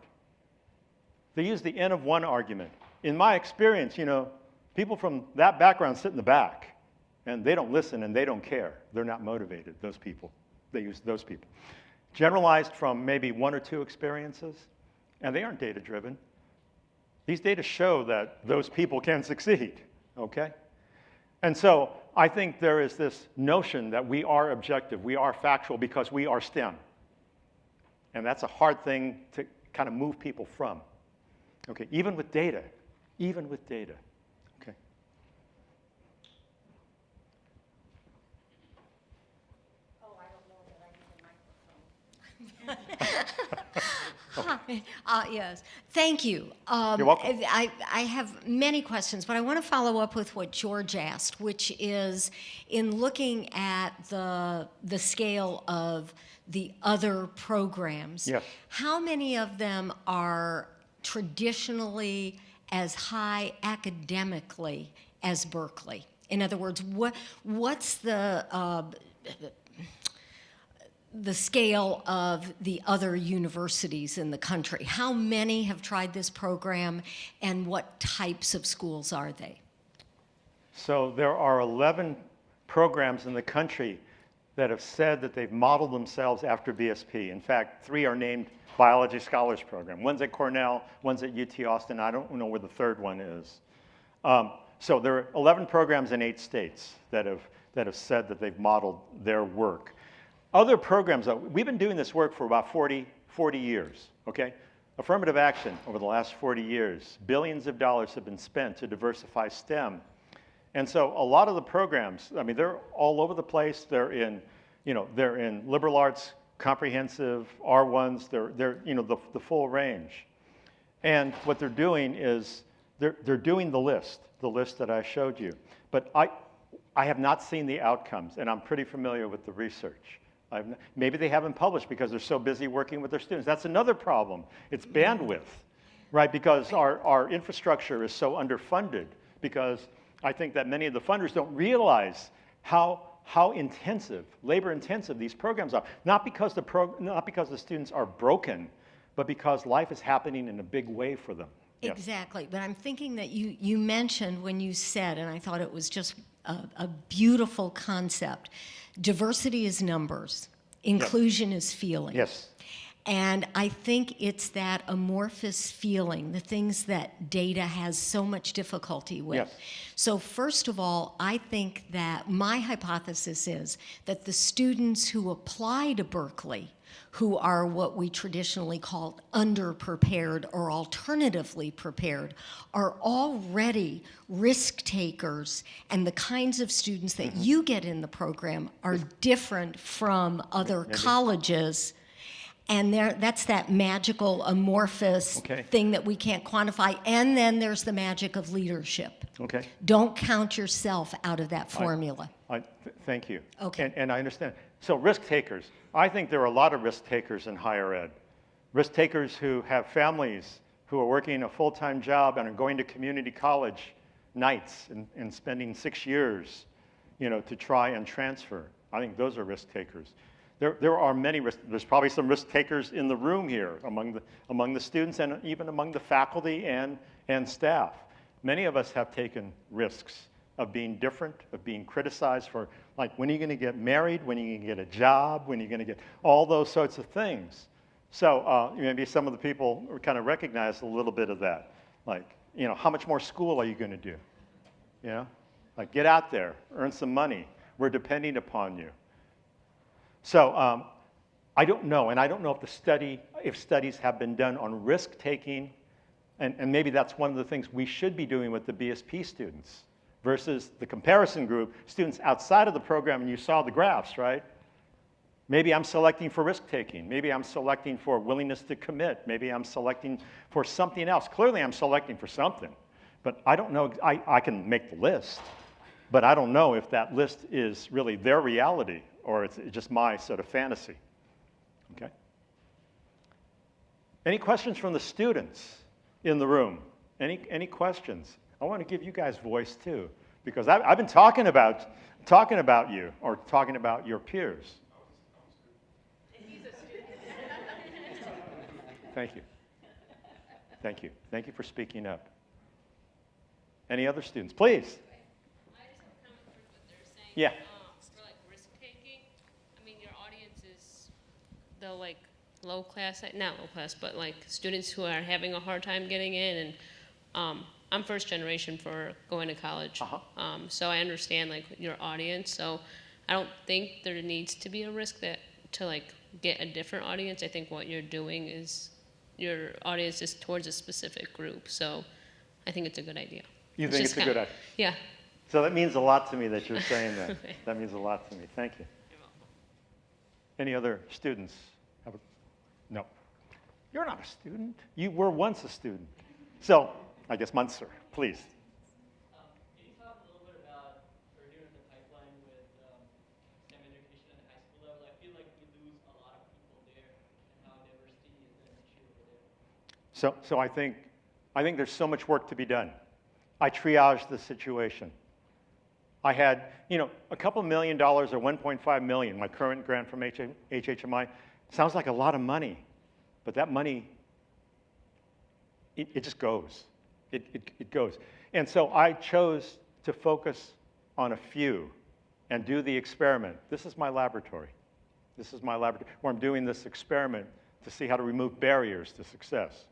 They use the N of 1 argument. In my experience, you know, people from that background sit in the back, and they don't listen and they don't care. They're not motivated, those people. They use those people. Generalized from maybe 1 or 2 experiences, and they aren't data-driven. These data show that those people can succeed, okay? And so I think there is this notion that we are objective, we are factual because we are STEM. And that's a hard thing to kind of move people from. Okay, even with data. Okay. Oh, I don't know that I need a microphone. Hi. Yes, thank you. You're welcome. I have many questions, but I want to follow up with what George asked, which is in looking at the scale of the other programs, Yes. how many of them are traditionally as high academically as Berkeley? In other words, what's the scale of the other universities in the country? How many have tried this program, and what types of schools are they? So there are 11 programs in the country that have said that they've modeled themselves after BSP. In fact, 3 are named Biology Scholars Program. One's at Cornell, one's at UT Austin. I don't know where the 3rd one is. So there are 11 programs in 8 states that have said that they've modeled their work. Other programs, we've been doing this work for about 40 years, okay? Affirmative action over the last 40 years, billions of dollars have been spent to diversify STEM. And so a lot of the programs, I mean, they're all over the place. They're in liberal arts, comprehensive, R1s, they're the full range. And what they're doing is they're doing the list that I showed you. But I have not seen the outcomes, and I'm pretty familiar with the research. Maybe they haven't published because they're so busy working with their students. That's another problem. It's bandwidth, right? Because our infrastructure is so underfunded, because I think that many of the funders don't realize how intensive, labor intensive these programs are. Not because the students are broken, but because life is happening in a big way for them. Yes. Exactly, but I'm thinking that you mentioned when you said, and I thought it was just a beautiful concept, diversity is numbers, inclusion is feeling. Yes. And I think it's that amorphous feeling, the things that data has so much difficulty with. Yes. So first of all, I think that my hypothesis is that the students who apply to Berkeley, who are what we traditionally call underprepared or alternatively prepared, are already risk takers, and the kinds of students that you get in the program are different from other colleges. And that's that magical, amorphous thing that we can't quantify. And then there's the magic of leadership. Okay. Don't count yourself out of that formula. Thank you. Okay. And I understand. So risk takers. I think there are a lot of risk takers in higher ed. Risk takers who have families, who are working a full-time job and are going to community college nights and spending 6 years, to try and transfer. I think those are risk takers. There are many there's probably some risk takers in the room here among the students and even among the faculty and staff. Many of us have taken risks of being different, of being criticized for, like, when are you going to get married, when are you going to get a job, when are you going to get all those sorts of things. So maybe some of the people kind of recognize a little bit of that. Like, how much more school are you going to do? Like, get out there, earn some money. We're depending upon you. So I don't know, and I don't know if studies have been done on risk-taking, and maybe that's one of the things we should be doing with the BSP students versus the comparison group, students outside of the program, and you saw the graphs, right? Maybe I'm selecting for risk-taking. Maybe I'm selecting for willingness to commit. Maybe I'm selecting for something else. Clearly, I'm selecting for something, but I don't know. I can make the list, but I don't know if that list is really their reality or it's just my sort of fantasy. Okay? Any questions from the students in the room? Any questions? I want to give you guys voice too, because I've been talking about you or talking about your peers. Thank you. Thank you. Thank you for speaking up. Any other students? Please. I just have a comment for what they're saying. Yeah. For like risk taking, I mean, your audience is the like low class, not low class, but like students who are having a hard time getting in. And I'm first generation for going to college, so I understand like your audience. So I don't think there needs to be a risk to like get a different audience. I think what you're doing is your audience is towards a specific group. So I think it's a good idea. You think it's a good idea? Yeah. So that means a lot to me that you're saying that. That means a lot to me. Thank you. You're welcome. Any other students? No. You're not a student. You were once a student. So I guess Munzer, please. Can you talk a little bit about earlier in the pipeline with STEM education at the high school level? I feel like we lose a lot of people there, and how diversity is an issue over there. So I think there's so much work to be done. I triaged the situation. I had, a couple $1 million or $1.5 million, my current grant from HHMI. Sounds like a lot of money, but that money, it just goes. It goes. And so I chose to focus on a few and do the experiment. This is my laboratory. This is my laboratory where I'm doing this experiment to see how to remove barriers to success.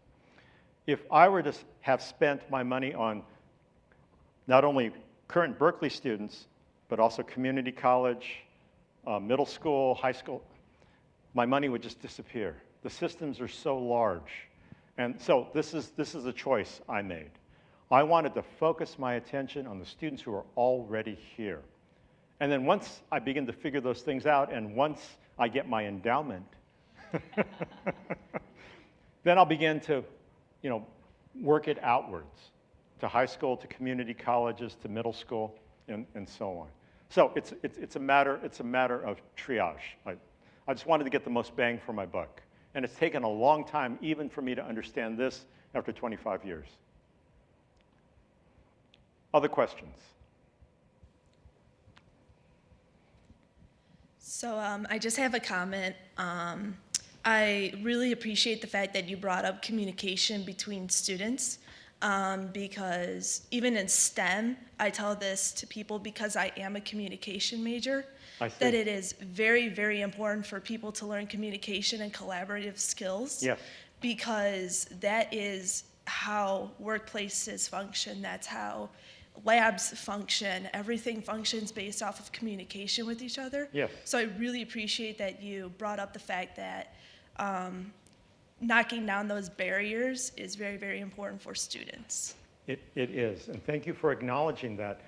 If I were to have spent my money on not only current Berkeley students, but also community college, middle school, high school, my money would just disappear. The systems are so large. And so this is a choice I made. I wanted to focus my attention on the students who are already here. And then once I begin to figure those things out, and once I get my endowment, then I'll begin to, work it outwards to high school, to community colleges, to middle school, and so on. So it's a matter of triage. I just wanted to get the most bang for my buck. And it's taken a long time even for me to understand this after 25 years. Other questions? So I just have a comment. I really appreciate the fact that you brought up communication between students because even in STEM, I tell this to people because I am a communication major, that it is very, very important for people to learn communication and collaborative skills. Yes. Because that is how workplaces function. That's how labs function. Everything functions based off of communication with each other. Yes. So I really appreciate that you brought up the fact that knocking down those barriers is very, very important for students. It is, and thank you for acknowledging that.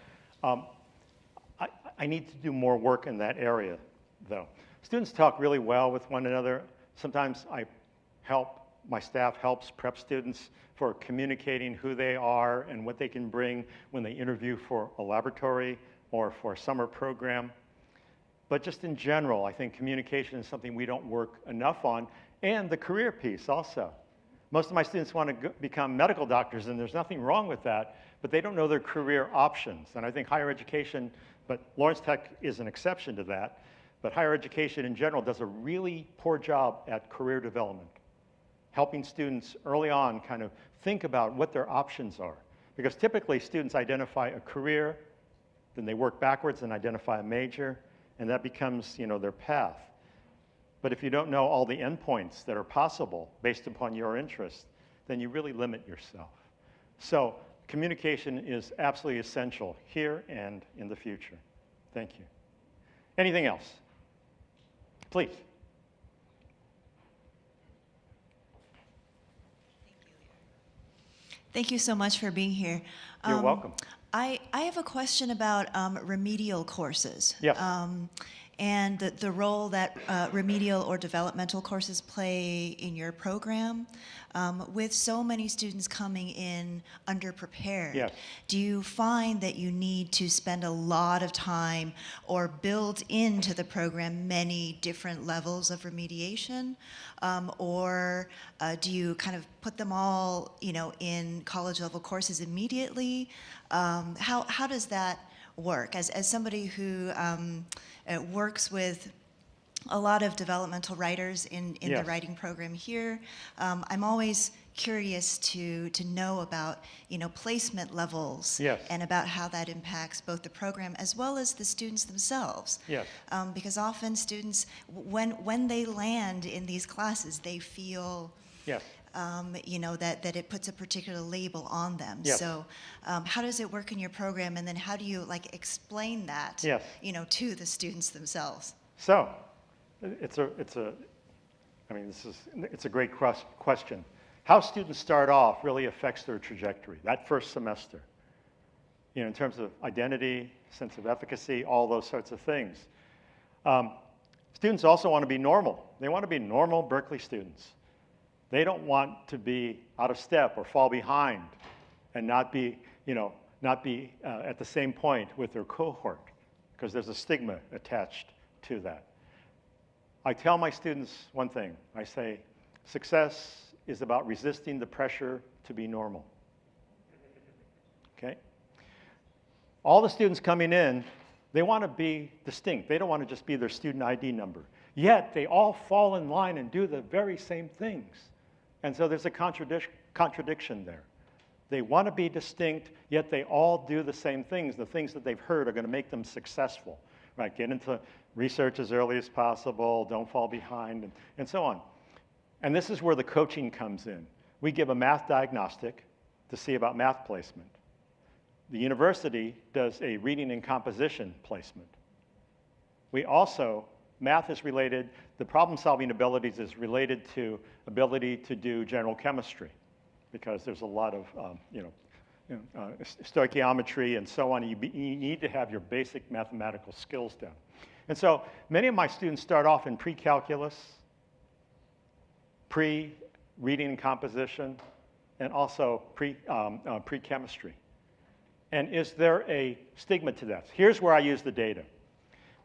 I need to do more work in that area, though. Students talk really well with one another. Sometimes my staff helps prep students for communicating who they are and what they can bring when they interview for a laboratory or for a summer program. But just in general, I think communication is something we don't work enough on, and the career piece also. Most of my students want to become medical doctors, and there's nothing wrong with that, but they don't know their career options. And I think higher education, but Lawrence Tech is an exception to that, but higher education in general does a really poor job at career development, helping students early on kind of think about what their options are. Because typically students identify a career, then they work backwards and identify a major, and that becomes, their path. But if you don't know all the endpoints that are possible based upon your interest, then you really limit yourself. So communication is absolutely essential here and in the future. Thank you. Anything else? Please. Thank you so much for being here. You're welcome. I have a question about remedial courses. Yes. And the role that remedial or developmental courses play in your program. With so many students coming in underprepared, yes. Do you find that you need to spend a lot of time or build into the program many different levels of remediation? Or do you kind of put them all, in college level courses immediately? How does that work? As somebody who works with a lot of developmental writers in yes. the writing program here, I'm always curious to know about placement levels yes. and about how that impacts both the program as well as the students themselves. Yes. Because often students, when they land in these classes, they feel Yes. That it puts a particular label on them. Yes. So how does it work in your program, and then how do you explain that yes. To the students themselves? So it's a great question. How students start off really affects their trajectory, that first semester. In terms of identity, sense of efficacy, all those sorts of things. Students also want to be normal. They want to be normal Berkeley students. They don't want to be out of step or fall behind and not be at the same point with their cohort, because there's a stigma attached to that. I tell my students one thing. I say, success is about resisting the pressure to be normal. Okay? All the students coming in, they want to be distinct. They don't want to just be their student ID number. Yet they all fall in line and do the very same things. And so there's a contradiction there. They want to be distinct, yet they all do the same things. The things that they've heard are going to make them successful. Right? Get into research as early as possible, don't fall behind, and so on. And this is where the coaching comes in. We give a math diagnostic to see about math placement. The university does a reading and composition placement. We also, math is related, the problem-solving abilities is related to ability to do general chemistry, because there's a lot of stoichiometry and so on. You need to have your basic mathematical skills down. And so many of my students start off in pre-calculus, pre-reading and composition, and also pre-chemistry. And is there a stigma to that? Here's where I use the data.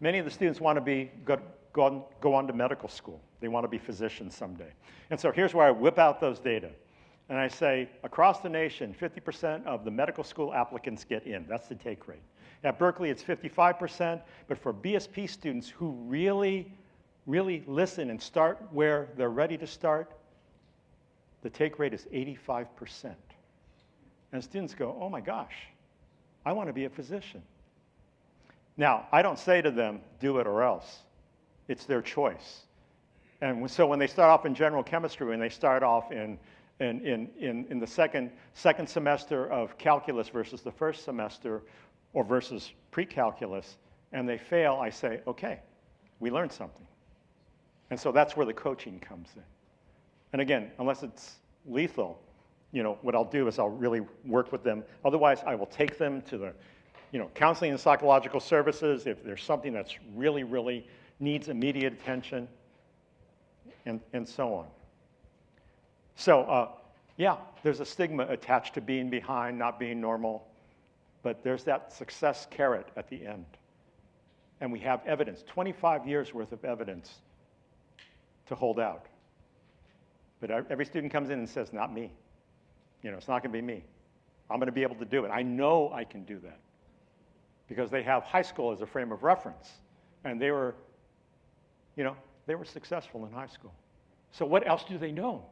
Many of the students want to go go on to medical school. They want to be physicians someday. And so here's where I whip out those data. And I say, across the nation, 50% of the medical school applicants get in. That's the take rate. At Berkeley, it's 55%. But for BSP students who really, really listen and start where they're ready to start, the take rate is 85%. And students go, oh my gosh, I want to be a physician. Now, I don't say to them, do it or else. It's their choice. And so when they start off in general chemistry, when they start off in the second semester of calculus versus the first semester or versus pre-calculus, and they fail, I say, okay, we learned something. And so that's where the coaching comes in. And again, unless it's lethal, what I'll do is I'll really work with them. Otherwise, I will take them to the counseling and psychological services if there's something that's really, really needs immediate attention, and so on. So, yeah, there's a stigma attached to being behind, not being normal, but there's that success carrot at the end. And we have evidence, 25 years worth of evidence to hold out. But every student comes in and says, not me. It's not going to be me. I'm going to be able to do it. I know I can do that. Because they have high school as a frame of reference. And they were successful in high school. So what else do they know?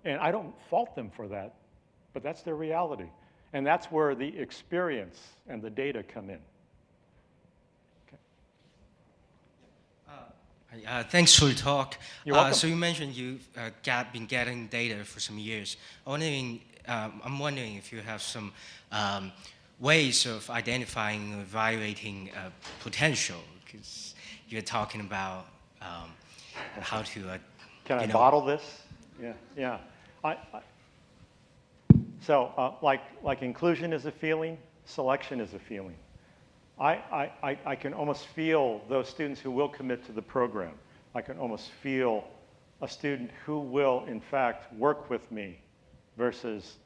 And I don't fault them for that, but that's their reality. And that's where the experience and the data come in. Okay. Thanks for the talk. You're welcome. So you mentioned you've been getting data for some years. I'm wondering if you have some ways of identifying and evaluating potential, because you're talking about how to. Can I bottle this? Yeah. So like inclusion is a feeling, selection is a feeling. I can almost feel those students who will commit to the program. I can almost feel a student who will, in fact, work with me versus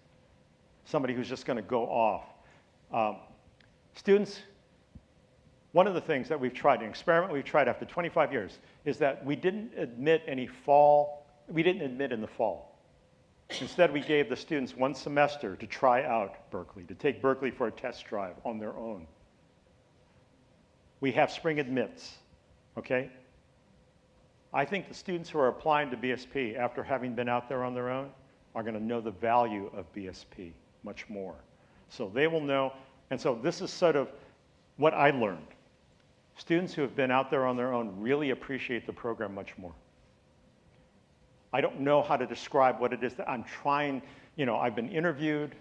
somebody who's just going to go off. Students, one of the things that we've tried, an experiment we've tried after 25 years, is that we didn't admit in the fall. Instead, we gave the students one semester to try out Berkeley, to take Berkeley for a test drive on their own. We have spring admits, okay? I think the students who are applying to BSP after having been out there on their own are going to know the value of BSP much more. So they will know, and so this is sort of what I learned. Students who have been out there on their own really appreciate the program much more. I don't know how to describe what it is that I'm trying, I've been interviewed,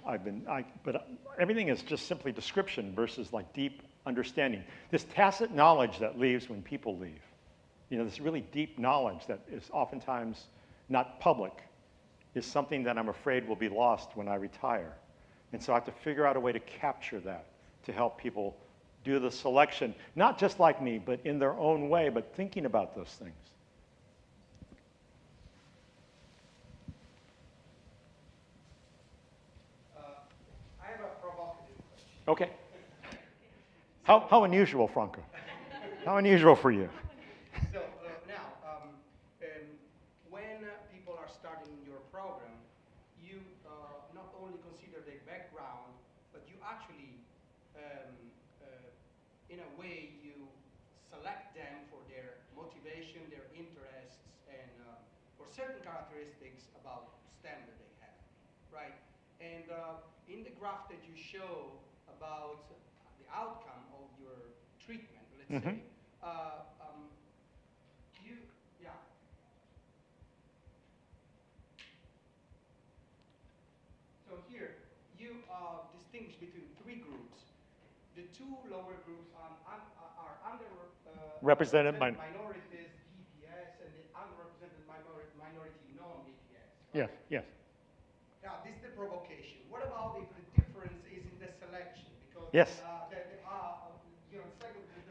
but everything is just simply description versus like deep understanding. This tacit knowledge that leaves when people leave, this really deep knowledge that is oftentimes not public, is something that I'm afraid will be lost when I retire. And so I have to figure out a way to capture that, to help people do the selection, not just like me, but in their own way, but thinking about those things. I have a provocative question. Okay. How unusual, Franco? How unusual for you? So now, when people are starting your program, you not only consider their background, but you actually, in a way, you select them for their motivation, their interests, and for certain characteristics about STEM that they have, right? And in the graph that you show about the outcome of your treatment, let's say, So here, you distinguish between three groups. The two lower groups are Represented minorities, DPS, and the underrepresented minority non-DPS. Right? Yes. Now, this is the provocation. What about if the difference is in the selection? Because Yes.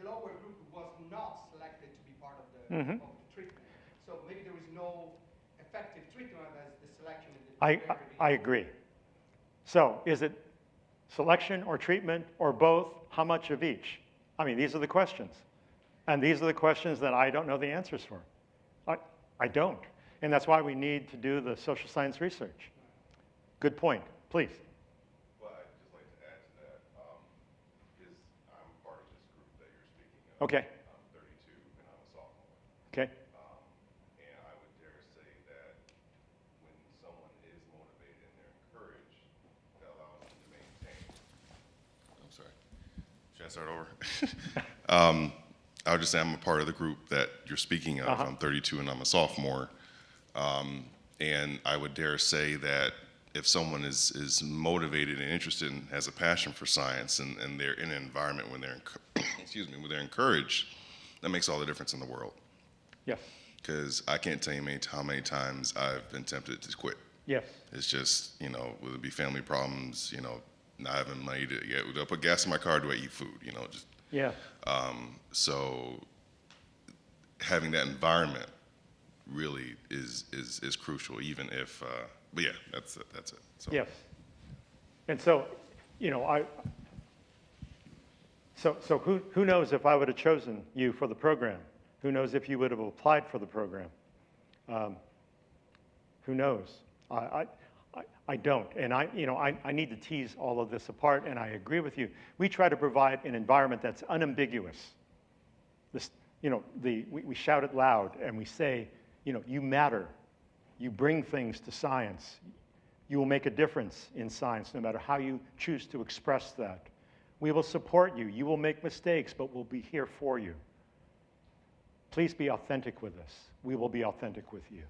The lower group was not selected to be part of the treatment. So maybe there is no effective treatment as the selection. I agree. So is it selection or treatment or both? How much of each? I mean, these are the questions. And these are the questions that I don't know the answers for. I don't. And that's why we need to do the social science research. Good point. Please. Well, I'd just like to add to that, because I'm part of this group that you're speaking of. Okay. I'm 32 and I'm a sophomore. Okay. And I would dare say that when someone is motivated and they're encouraged, that allows them to maintain. I'm sorry. Should I start over? I would just say I'm a part of the group that you're speaking of. I'm 32 and I'm a sophomore. And I would dare say that if someone is motivated and interested and has a passion for science and they're in an environment when they're, when they're encouraged, that makes all the difference in the world. Yes. Because I can't tell you how many times I've been tempted to quit. Yes. It's just, whether it be family problems, not having money to get, do I put gas in my car, do I eat food, just. Yeah. So having that environment really is crucial, even if, but yeah, that's it. So. Yes. And so, so who knows if I would have chosen you for the program? Who knows if you would have applied for the program? Who knows? I don't, and I need to tease all of this apart, and I agree with you. We try to provide an environment that's unambiguous. This, we shout it loud, and we say, you matter. You bring things to science. You will make a difference in science, no matter how you choose to express that. We will support you. You will make mistakes, but we'll be here for you. Please be authentic with us. We will be authentic with you.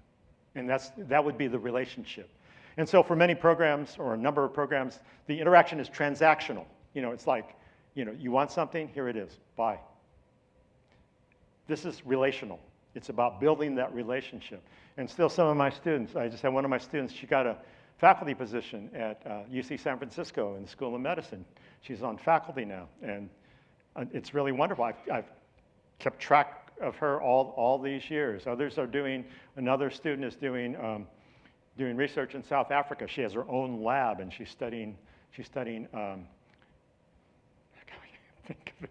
And that would be the relationship. And so for many programs, or a number of programs, the interaction is transactional. It's like, you want something, here it is, bye. This is relational. It's about building that relationship. And still some of my students, I just had one of my students, she got a faculty position at UC San Francisco in the School of Medicine. She's on faculty now, and it's really wonderful. I've kept track of her all these years. Others are another student is doing research in South Africa. She has her own lab, and she's studying I can't think of it.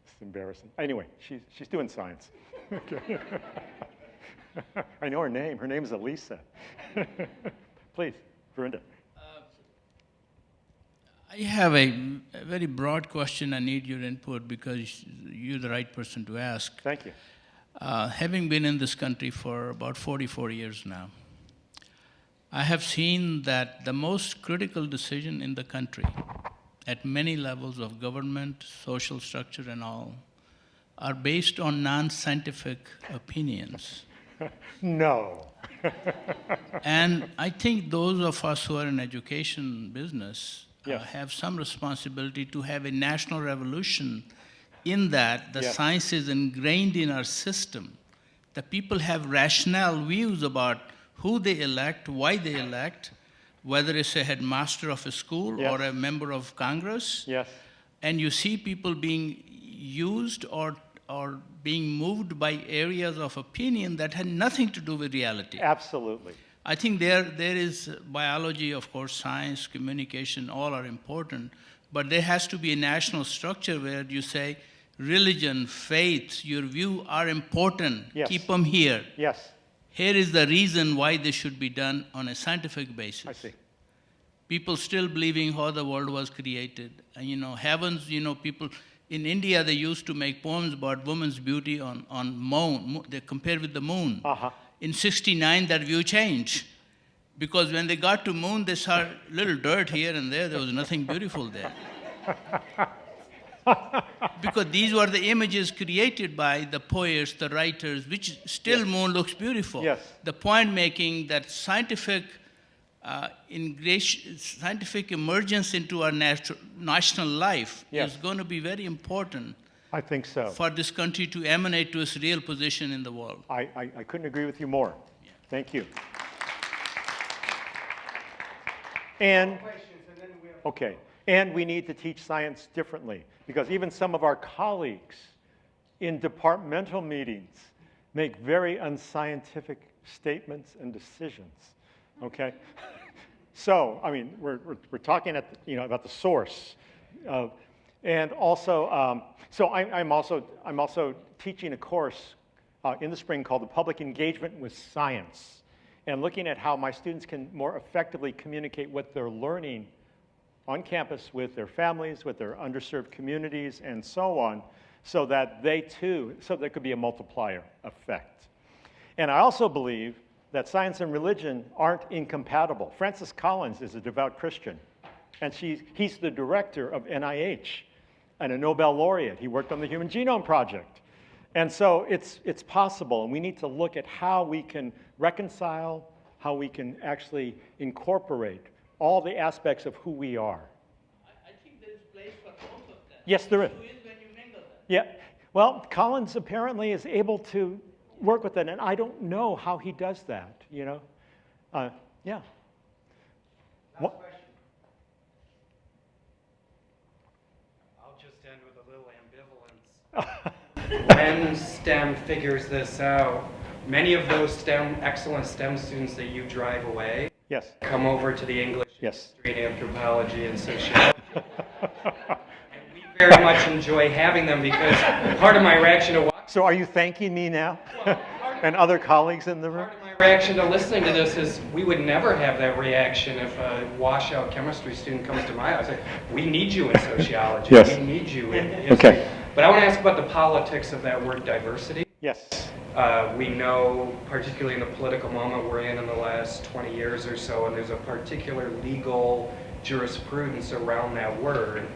It's embarrassing. Anyway, she's doing science. Okay. I know her name. Her name is Elisa. Please, Verinda. I have a very broad question. I need your input because you're the right person to ask. Thank you. Having been in this country for about 44 years now, I have seen that the most critical decision in the country at many levels of government, social structure and all, are based on non-scientific opinions. No. And I think those of us who are in education business Yes. have some responsibility to have a national revolution in that the Yes. science is ingrained in our system. The people have rational views about who they elect, why they elect, whether it's a headmaster of a school Yes. or a member of Congress. Yes. And you see people being used or being moved by areas of opinion that had nothing to do with reality. Absolutely. I think there is biology, of course, science, communication, all are important, but there has to be a national structure where you say religion, faith, your view are important. Yes. Keep them here. Yes. Here is the reason why they should be done on a scientific basis. I see. People still believing how the world was created. And heavens, people, in India they used to make poems about women's beauty on moon, they compare with the moon. Uh-huh. In '69 that view changed. Because when they got to moon, they saw little dirt here and there was nothing beautiful there. Because these were the images created by the poets, the writers, which still Yes. moon looks beautiful. Yes. The point making that scientific emergence into our national life Yes. is going to be very important I think so. for this country to emanate to its real position in the world. I couldn't agree with you more. Thank you. And okay, and we need to teach science differently because even some of our colleagues in departmental meetings make very unscientific statements and decisions. Okay, so I mean we're talking about the source of, And also, so I'm also teaching a course in the spring called the Public Engagement with Science, and looking at how my students can more effectively communicate what they're learning on campus with their families, with their underserved communities, and so on, so that they too, so there could be a multiplier effect. And I also believe that science and religion aren't incompatible. Francis Collins is a devout Christian, and he's the director of NIH and a Nobel laureate. He worked on the Human Genome Project. And so it's possible, and we need to look at how we can reconcile, how we can actually incorporate all the aspects of who we are. I think there is place for both of them. Yes, there is. The issue is when you mingle them. Yeah. Well, Collins apparently is able to work with it, and I don't know how he does that, you know? Yeah. Last question. I'll just end with a little ambivalence. When STEM figures this out, many of those excellent STEM students that you drive away come over to the English, history, and anthropology, and sociology. And we very much enjoy having them because part of my reaction to So are you thanking me now? And other colleagues in the room? my reaction to listening to this is we would never have that reaction if a washout chemistry student comes to my house. Like, we need you in sociology. Yes. We need you in history. Okay. But I want to ask about the politics of that word diversity. Yes. We know, particularly in the political moment we're in the last 20 years or so, and there's a particular legal jurisprudence around that word.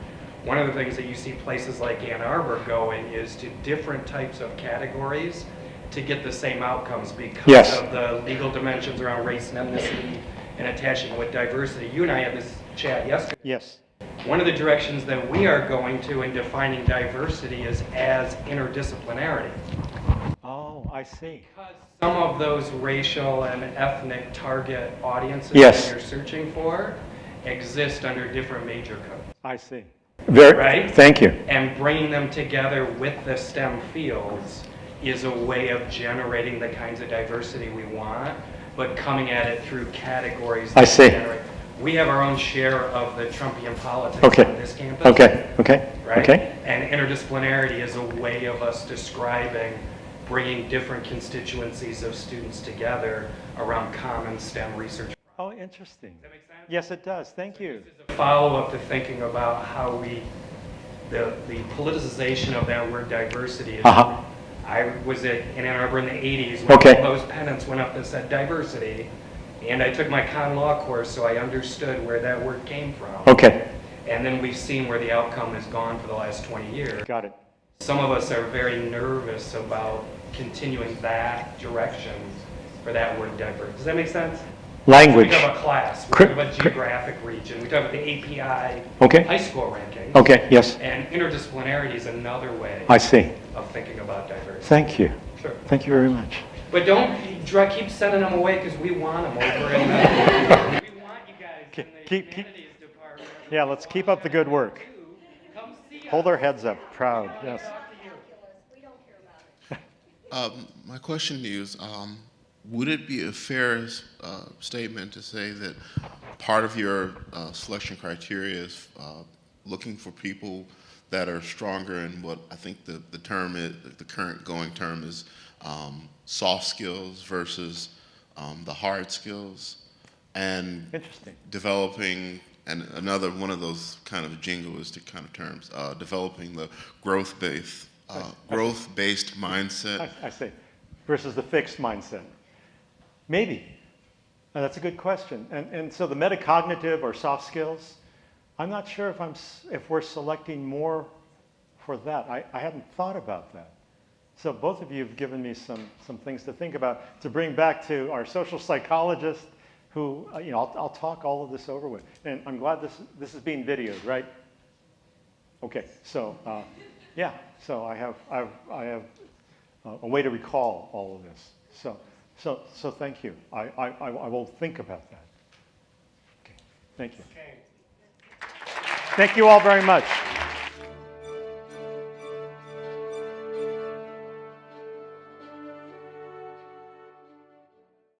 One of the things that you see places like Ann Arbor going is to different types of categories to get the same outcomes because of the legal dimensions around race and ethnicity and attaching with diversity. You and I had this chat yesterday. Yes. One of the directions that we are going to in defining diversity is as interdisciplinarity. Oh, I see. Because some of those racial and ethnic target audiences Yes. that you're searching for exist under different major codes. I see. Very, right? Thank you. And bringing them together with the STEM fields is a way of generating the kinds of diversity we want, but coming at it through categories. I see. We have our own share of the Trumpian politics on this campus. Right? Okay. And interdisciplinarity is a way of us describing bringing different constituencies of students together around common STEM research. Oh, interesting. Does that make sense? Yes, it does. Thank you. Follow-up to thinking about how the politicization of that word diversity is. I was in Ann Arbor in the 80s when all those pennants went up that said diversity, and I took my con law course, so I understood where that word came from. And then we've seen where the outcome has gone for the last 20 years. Got it. Some of us are very nervous about continuing that direction for that word diversity. Does that make sense? Language. We talk about class, we talk about geographic region, we talk about the API high school rankings. Okay, yes. And interdisciplinarity is another way I see. of thinking about diversity. Thank you. Sure. Thank you very much. But don't keep sending them away because we want them over in the, we want you guys in the humanities department. Yeah, let's keep up the good work. Hold our heads up, proud, yes. My question to you is, would it be a fair statement to say that part of your selection criteria is looking for people that are stronger in what I think the term is, the current going term is soft skills versus the hard skills, and developing, and another one of those kind of jingoistic kind of terms, developing the growth-based mindset. I see. Versus the fixed mindset. Maybe. That's a good question. And so the metacognitive or soft skills, I'm not sure if we're selecting more for that. I hadn't thought about that. So both of you have given me some things to think about, to bring back to our social psychologist who, I'll talk all of this over with. And I'm glad this is being videoed, right? Okay, so yeah, so I have a way to recall all of this. So thank you. I will think about that. Okay, thank you. Thank you all very much.